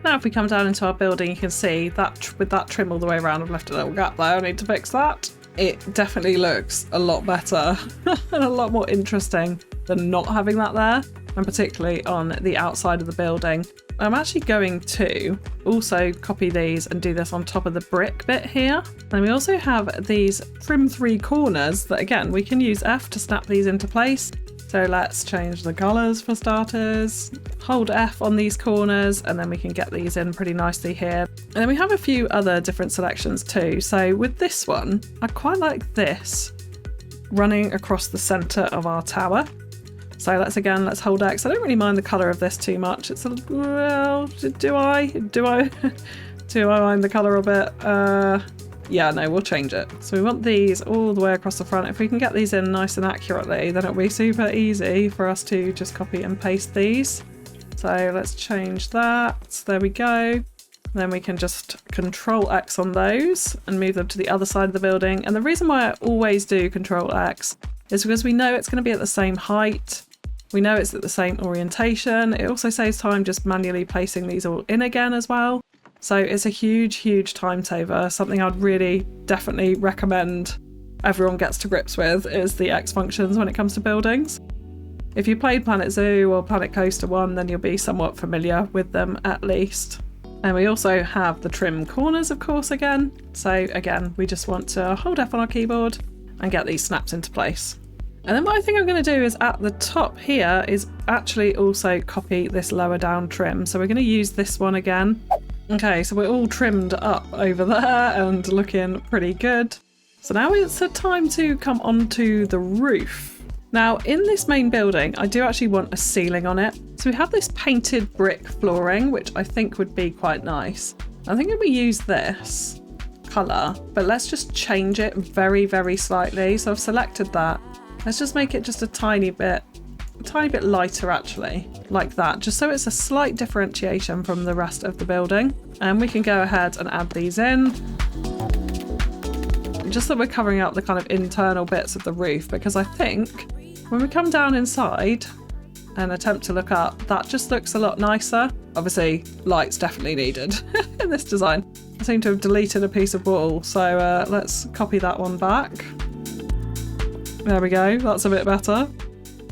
Now if we come down into our building, you can see that with that trim all the way around, I've left a little gap there. I need to fix that. It definitely looks a lot better and a lot more interesting than not having that there, and particularly on the outside of the building. I'm actually going to also copy these and do this on top of the brick bit here. And we also have these trim 3 corners that, again, we can use F to snap these into place. So let's change the colours for starters, hold F on these corners, and then we can get these in pretty nicely here. And then we have a few other different selections too. So with this one, I quite like this running across the centre of our tower. So let's hold X. I don't really mind the colour of this too much. It's a, well, do I mind the colour of it? Yeah, no, we'll change it. So we want these all the way across the front. If we can get these in nice and accurately, then it'll be super easy for us to just copy and paste these. So let's change that. There we go. Then we can just Control X on those and move them to the other side of the building. And the reason why I always do Control X is because we know it's going to be at the same height. We know it's at the same orientation. It also saves time just manually placing these all in again as well. So it's a huge, huge time saver. Something I'd really definitely recommend everyone gets to grips with is the X functions when it comes to buildings. If you played Planet Zoo or Planet Coaster 1, then you'll be somewhat familiar with them at least. And we also have the trim corners, of course, again. So again, we just want to hold F on our keyboard and get these snapped into place. And then what I think I'm going to do is at the top here is actually also copy this lower down trim. So we're going to use this one again. Okay, so we're all trimmed up over there and looking pretty good. So now it's a time to come onto the roof. Now in this main building, I do actually want a ceiling on it. So we have this painted brick flooring, which I think would be quite nice. I think if we use this colour, but let's just change it very, very slightly. So I've selected that. Let's just make it just a tiny bit lighter actually, like that, just so it's a slight differentiation from the rest of the building. And we can go ahead and add these in, just so we're covering up the kind of internal bits of the roof, because I think when we come down inside and attempt to look up, that just looks a lot nicer. Obviously, light's definitely needed in this design. I seem to have deleted a piece of wall, so let's copy that one back. There we go, that's a bit better.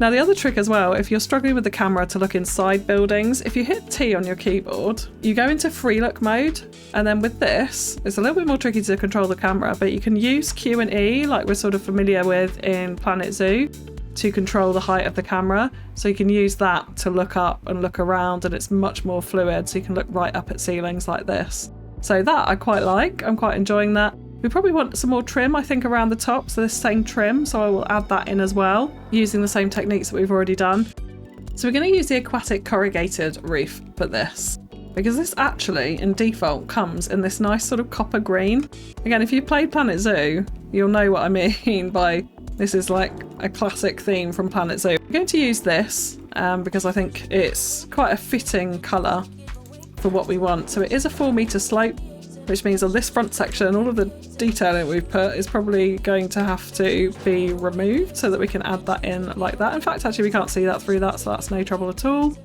Now the other trick as well, if you're struggling with the camera to look inside buildings, if you hit T on your keyboard, you go into free look mode, and then with this, it's a little bit more tricky to control the camera, but you can use Q and E like we're sort of familiar with in Planet Zoo to control the height of the camera. So you can use that to look up and look around, and it's much more fluid, so you can look right up at ceilings like this. So that I quite like, I'm quite enjoying that. We probably want some more trim, I think, around the top, so this same trim, so I will add that in as well, using the same techniques that we've already done. So we're going to use the aquatic corrugated roof for this, because this actually, in default, comes in this nice sort of copper green. Again, if you've played Planet Zoo, you'll know what I mean by this is like a classic theme from Planet Zoo. I'm going to use this because I think it's quite a fitting colour for what we want. So it is a 4-metre slope, which means on this front section, all of the detailing we've put is probably going to have to be removed so that we can add that in like that. In fact, actually, we can't see that through that, so that's no trouble at all.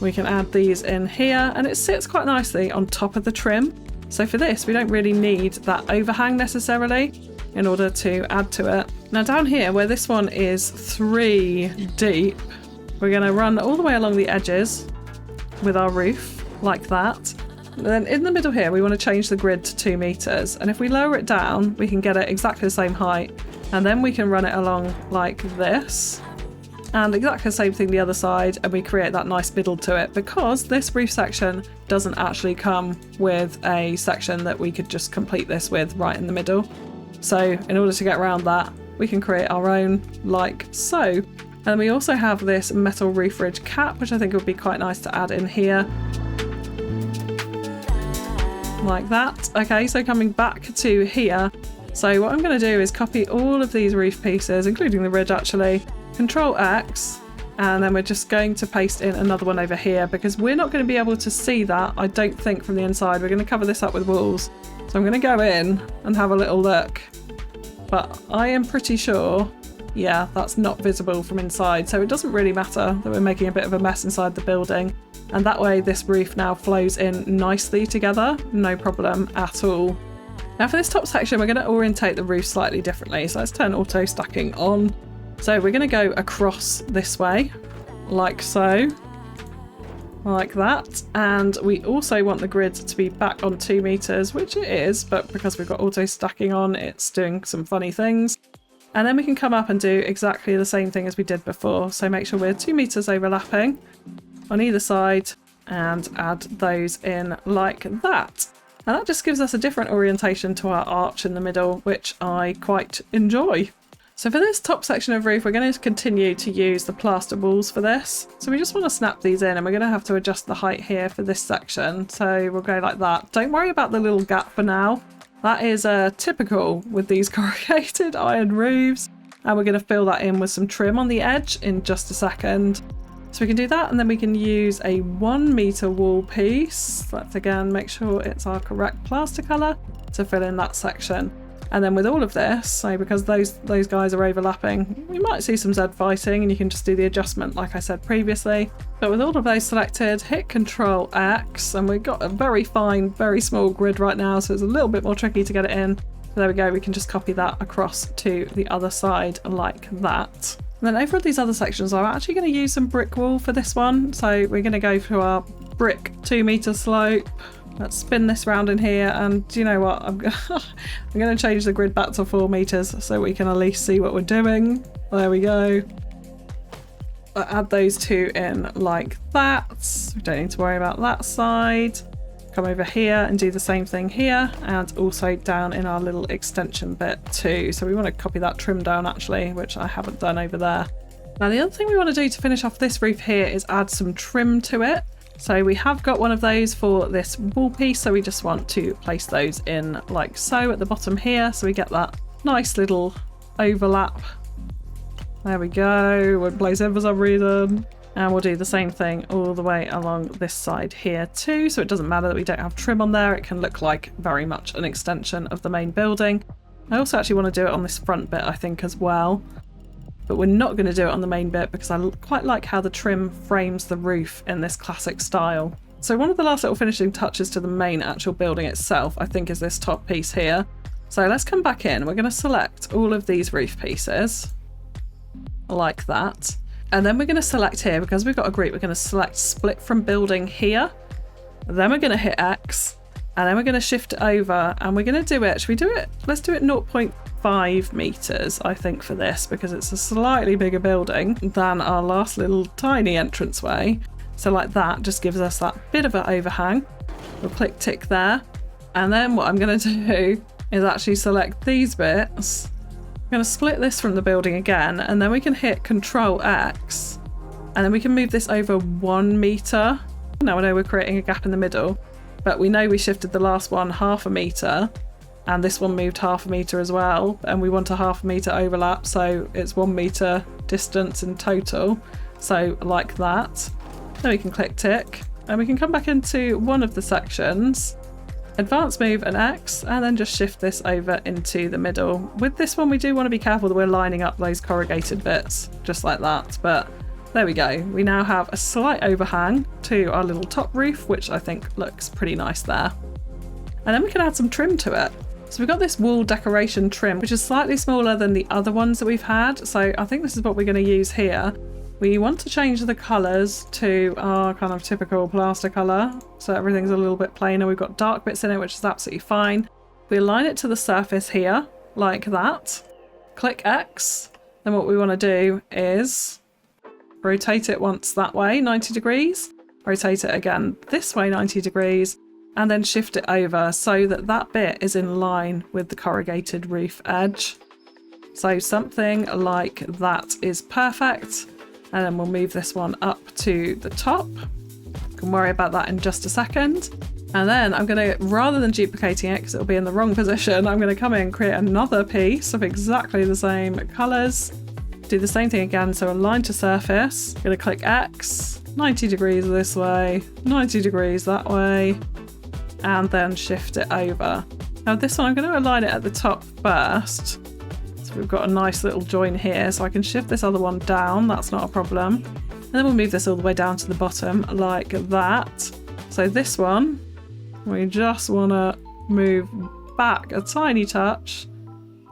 We can add these in here, and it sits quite nicely on top of the trim. So for this, we don't really need that overhang necessarily in order to add to it. Now down here, where this one is 3 deep, we're going to run all the way along the edges with our roof like that. And then in the middle here, we want to change the grid to 2 meters. And if we lower it down, we can get it exactly the same height. And then we can run it along like this. And exactly the same thing the other side. And we create that nice middle to it, because this roof section doesn't actually come with a section that we could just complete this with right in the middle. So in order to get around that, we can create our own like so. And we also have this metal roof ridge cap, which I think would be quite nice to add in here. Like that. Okay, so coming back to here, so what I'm going to do is copy all of these roof pieces, including the ridge actually, Control X, and then we're just going to paste in another one over here, because we're not going to be able to see that, I don't think, from the inside. We're going to cover this up with walls, so I'm going to go in and have a little look, but I am pretty sure, yeah, that's not visible from inside, so it doesn't really matter that we're making a bit of a mess inside the building. And that way this roof now flows in nicely together, no problem at all. Now for this top section, we're going to orientate the roof slightly differently. So let's turn auto stacking on. So we're going to go across this way, like so, like that. And we also want the grid to be back on 2 meters, which it is, but because we've got auto stacking on, it's doing some funny things. And then we can come up and do exactly the same thing as we did before. So make sure we're 2 meters overlapping on either side and add those in like that. And that just gives us a different orientation to our arch in the middle, which I quite enjoy. So for this top section of roof, we're going to continue to use the plaster walls for this. So we just want to snap these in, and we're going to have to adjust the height here for this section. So we'll go like that. Don't worry about the little gap for now. That is typical with these corrugated iron roofs. And we're going to fill that in with some trim on the edge in just a second. So we can do that, and then we can use a 1 meter wall piece. Let's again make sure it's our correct plaster colour to fill in that section. And then with all of this, so because those guys are overlapping, we might see some Z fighting, and you can just do the adjustment like I said previously. But with all of those selected, hit Control X, and we've got a very fine, very small grid right now, so it's a little bit more tricky to get it in. So there we go, we can just copy that across to the other side like that. And then over at these other sections, I'm actually going to use some brick wall for this one. So we're going to go for our brick 2 meter slope. Let's spin this round in here, and do you know what? I'm going to change the grid back to 4 meters so we can at least see what we're doing. There we go. I'll add those 2 in like that. We don't need to worry about that side. Come over here and do the same thing here, and also down in our little extension bit too. So we want to copy that trim down actually, which I haven't done over there. Now the other thing we want to do to finish off this roof here is add some trim to it. So we have got one of those for this wall piece, so we just want to place those in like so at the bottom here, so we get that nice little overlap. There we go, won't place in for some reason. And we'll do the same thing all the way along this side here too, so it doesn't matter that we don't have trim on there, it can look like very much an extension of the main building. I also actually want to do it on this front bit I think as well, but we're not going to do it on the main bit because I quite like how the trim frames the roof in this classic style. So one of the last little finishing touches to the main actual building itself I think is this top piece here. So let's come back in, we're going to select all of these roof pieces. like that. And then we're going to select here, because we've got a group, we're going to select split from building here. Then we're going to hit X, and then we're going to shift it over, and we're going to do it, should we do it? Let's do it 0.5 meters, I think, for this, because it's a slightly bigger building than our last little tiny entranceway. So like that just gives us that bit of an overhang. We'll click tick there. And then what I'm going to do is actually select these bits. I'm going to split this from the building again, and then we can hit Control X, and then we can move this over 1 meter. Now I know we're creating a gap in the middle, but we know we shifted the last one 0.5 meter, and this one moved 0.5 meter as well, and we want a 0.5 meter overlap, so it's 1 meter distance in total. So like that. Then we can click tick, and we can come back into one of the sections, advanced move and X, and then just shift this over into the middle. With this one, we do want to be careful that we're lining up those corrugated bits, just like that. But there we go. We now have a slight overhang to our little top roof, which I think looks pretty nice there. And then we can add some trim to it. So we've got this wall decoration trim, which is slightly smaller than the other ones that we've had. So I think this is what we're going to use here. We want to change the colours to our kind of typical plaster colour, so everything's a little bit plainer. We've got dark bits in it, which is absolutely fine. We align it to the surface here, like that. Click X. Then what we want to do is rotate it once that way, 90 degrees. Rotate it again this way, 90 degrees. And then shift it over so that that bit is in line with the corrugated roof edge. So something like that is perfect. And then we'll move this one up to the top. Can worry about that in just a second. And then I'm going to, rather than duplicating it because it'll be in the wrong position, I'm going to come in and create another piece of exactly the same colours. Do the same thing again, so align to surface. I'm going to click X, 90 degrees this way, 90 degrees that way, and then shift it over. Now this one I'm going to align it at the top first. We've got a nice little join here, so I can shift this other one down, that's not a problem. And then we'll move this all the way down to the bottom like that. So this one, we just want to move back a tiny touch.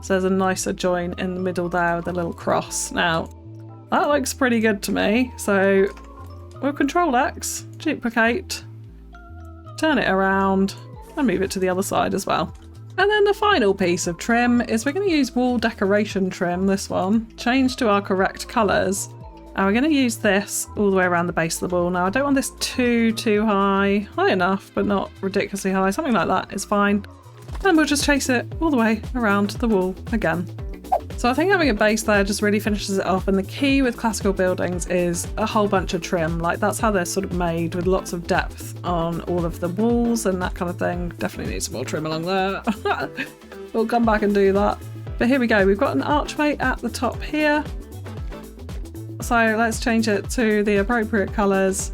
So there's a nicer join in the middle there with a little cross. Now, that looks pretty good to me. So we'll Control X, duplicate, turn it around, and move it to the other side as well. And then the final piece of trim is we're going to use wall decoration trim, this one, change to our correct colours. And we're going to use this all the way around the base of the wall. Now I don't want this too high enough, but not ridiculously high, something like that is fine. And we'll just chase it all the way around the wall again. So I think having a base there just really finishes it off, and the key with classical buildings is a whole bunch of trim. Like that's how they're sort of made, with lots of depth on all of the walls and that kind of thing. Definitely need some more trim along there. We'll come back and do that. But here we go, we've got an archway at the top here. So let's change it to the appropriate colours,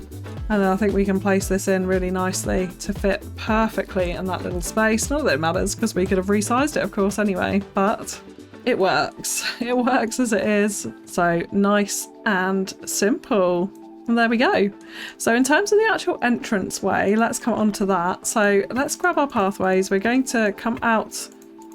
and then I think we can place this in really nicely to fit perfectly in that little space. Not that it matters, because we could have resized it of course anyway, but it works. It works as it is. So nice and simple. And there we go. So in terms of the actual entranceway, let's come on to that. So let's grab our pathways. We're going to come out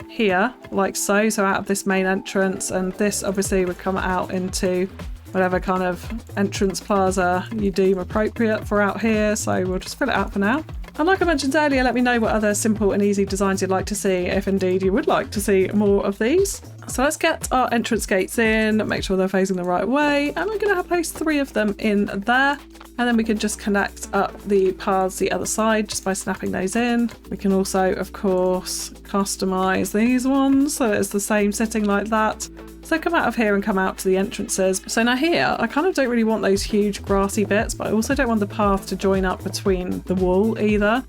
here like so, so out of this main entrance, and this obviously would come out into whatever kind of entrance plaza you deem appropriate for out here. So we'll just fill it out for now. And like I mentioned earlier, let me know what other simple and easy designs you'd like to see, if indeed you would like to see more of these. So let's get our entrance gates in, make sure they're facing the right way, and we're going to place 3 of them in there. And then we can just connect up the paths the other side just by snapping those in. We can also, of course, customize these ones so it's the same sitting like that. So come out of here and come out to the entrances. So now here, I kind of don't really want those huge grassy bits, but I also don't want the path to join up between the wall either.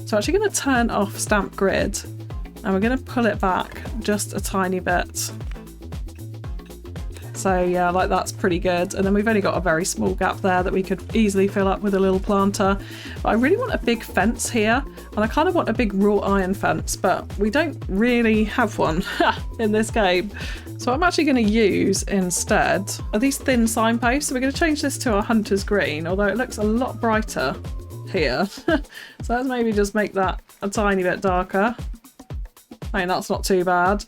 So I'm actually going to turn off stamp grid, and we're going to pull it back just a tiny bit. So yeah, like that's pretty good. And then we've only got a very small gap there that we could easily fill up with a little planter. But I really want a big fence here, and I kind of want a big wrought iron fence, but we don't really have one in this game. So what I'm actually going to use instead are these thin signposts. So we're going to change this to our hunter's green, although it looks a lot brighter here. So let's maybe just make that a tiny bit darker. I mean, that's not too bad.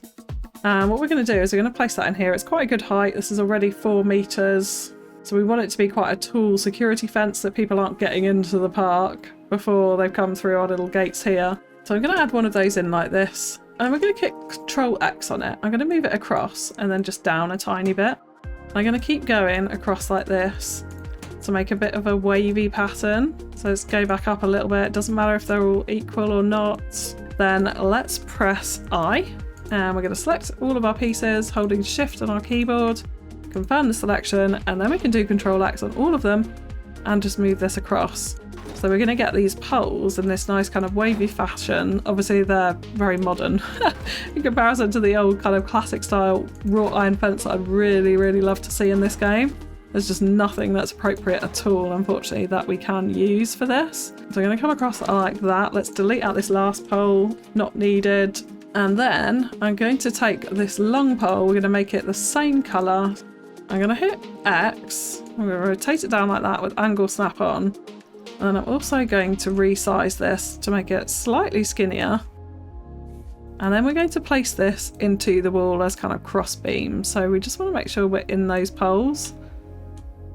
And what we're going to do is we're going to place that in here. It's quite a good height. This is already 4 meters. So we want it to be quite a tall security fence that people aren't getting into the park before they've come through our little gates here. So I'm going to add one of those in like this. And we're going to click Control X on it. I'm going to move it across and then just down a tiny bit. I'm going to keep going across like this to make a bit of a wavy pattern. So let's go back up a little bit. It doesn't matter if they're all equal or not. Then let's press I. And we're going to select all of our pieces, holding Shift on our keyboard, confirm the selection, and then we can do Control X on all of them and just move this across. So we're going to get these poles in this nice kind of wavy fashion. Obviously they're very modern in comparison to the old kind of classic style wrought iron fence that I'd really, really love to see in this game. There's just nothing that's appropriate at all, unfortunately, that we can use for this. So I'm going to come across like that. Let's delete out this last pole, not needed. And then I'm going to take this long pole, we're going to make it the same colour. I'm going to hit X, I'm going to rotate it down like that with angle snap on. And I'm also going to resize this to make it slightly skinnier. And then we're going to place this into the wall as kind of cross beam. So we just want to make sure we're in those poles.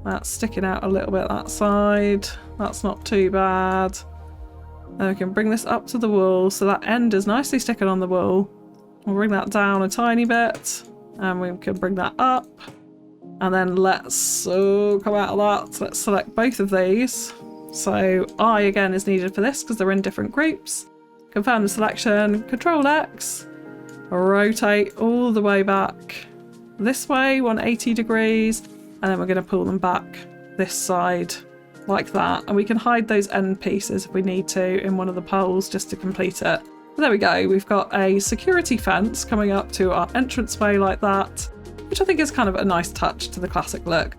That's sticking out a little bit that side. That's not too bad. Then we can bring this up to the wall so that end is nicely sticking on the wall. We'll bring that down a tiny bit and we can bring that up. And then let's come out of that. So let's select both of these. So I again is needed for this because they're in different groups. Confirm the selection, Control X, rotate all the way back this way, 180 degrees, and then we're going to pull them back this side like that. And we can hide those end pieces if we need to in one of the poles just to complete it. But there we go, we've got a security fence coming up to our entranceway like that, which I think is kind of a nice touch to the classic look.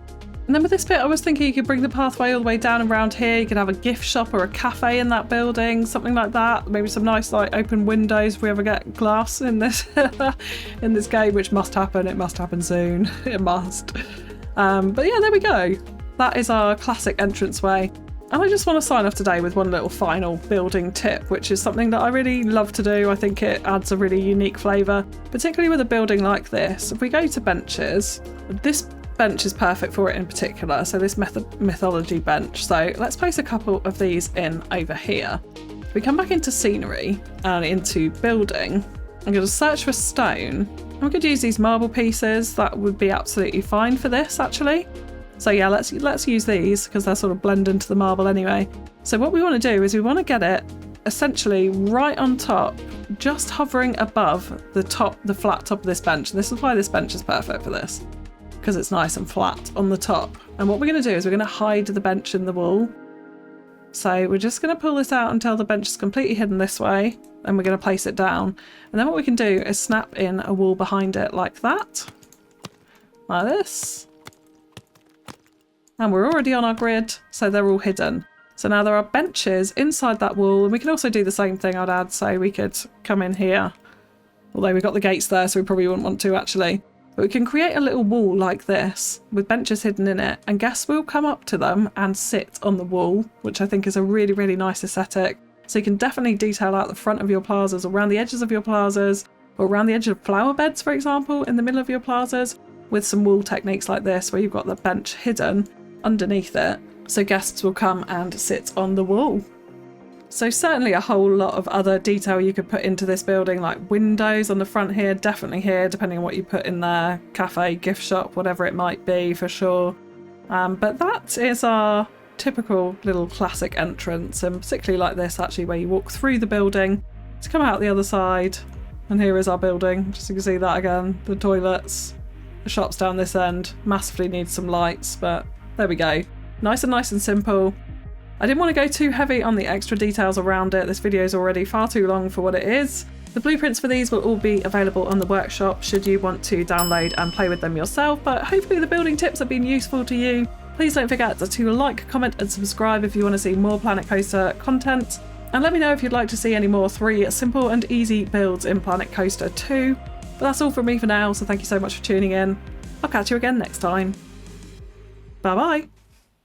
And then with this bit, I was thinking you could bring the pathway all the way down and around here. You could have a gift shop or a cafe in that building, something like that. Maybe some nice like open windows if we ever get glass in this in this game, which must happen. It must happen soon. It must. But yeah, there we go. That is our classic entranceway. And I just want to sign off today with one little final building tip, which is something that I really love to do. I think it adds a really unique flavour, particularly with a building like this. If we go to benches, this bench is perfect for it in particular, so this mythology bench. So let's place a couple of these in over here. If we come back into scenery and into building, I'm going to search for stone. We could use these marble pieces. That would be absolutely fine for this actually. So yeah, let's use these because they're sort of blend into the marble anyway. So what we want to do is we want to get it essentially right on top, just hovering above the flat top of this bench. And this is why this bench is perfect for this, because it's nice and flat on the top. And what we're going to do is we're going to hide the bench in the wall. So we're just going to pull this out until the bench is completely hidden this way, and we're going to place it down. And then what we can do is snap in a wall behind it like that, like this. And we're already on our grid, so they're all hidden. So now there are benches inside that wall, and we can also do the same thing I'd add. So we could come in here, although we've got the gates there, so we probably wouldn't want to actually. But we can create a little wall like this with benches hidden in it, and guests will come up to them and sit on the wall, which I think is a really, really nice aesthetic. So you can definitely detail out the front of your plazas, or around the edges of your plazas, or around the edge of flower beds, for example, in the middle of your plazas, with some wall techniques like this, where you've got the bench hidden underneath it, so guests will come and sit on the wall. So certainly a whole lot of other detail you could put into this building, like windows on the front here, definitely here, depending on what you put in there, cafe, gift shop, whatever it might be for sure. But that is our typical little classic entrance, and particularly like this actually, where you walk through the building to come out the other side. And here is our building, just so you can see that again, the toilets, the shops down this end, massively needs some lights, but there we go. Nice and simple. I didn't want to go too heavy on the extra details around it. This video is already far too long for what it is. The blueprints for these will all be available on the workshop should you want to download and play with them yourself, but hopefully the building tips have been useful to you. Please don't forget to like, comment and subscribe if you want to see more Planet Coaster content. And let me know if you'd like to see any more 3 simple and easy builds in Planet Coaster 2. But that's all from me for now, so thank you so much for tuning in. I'll catch you again next time. Bye bye!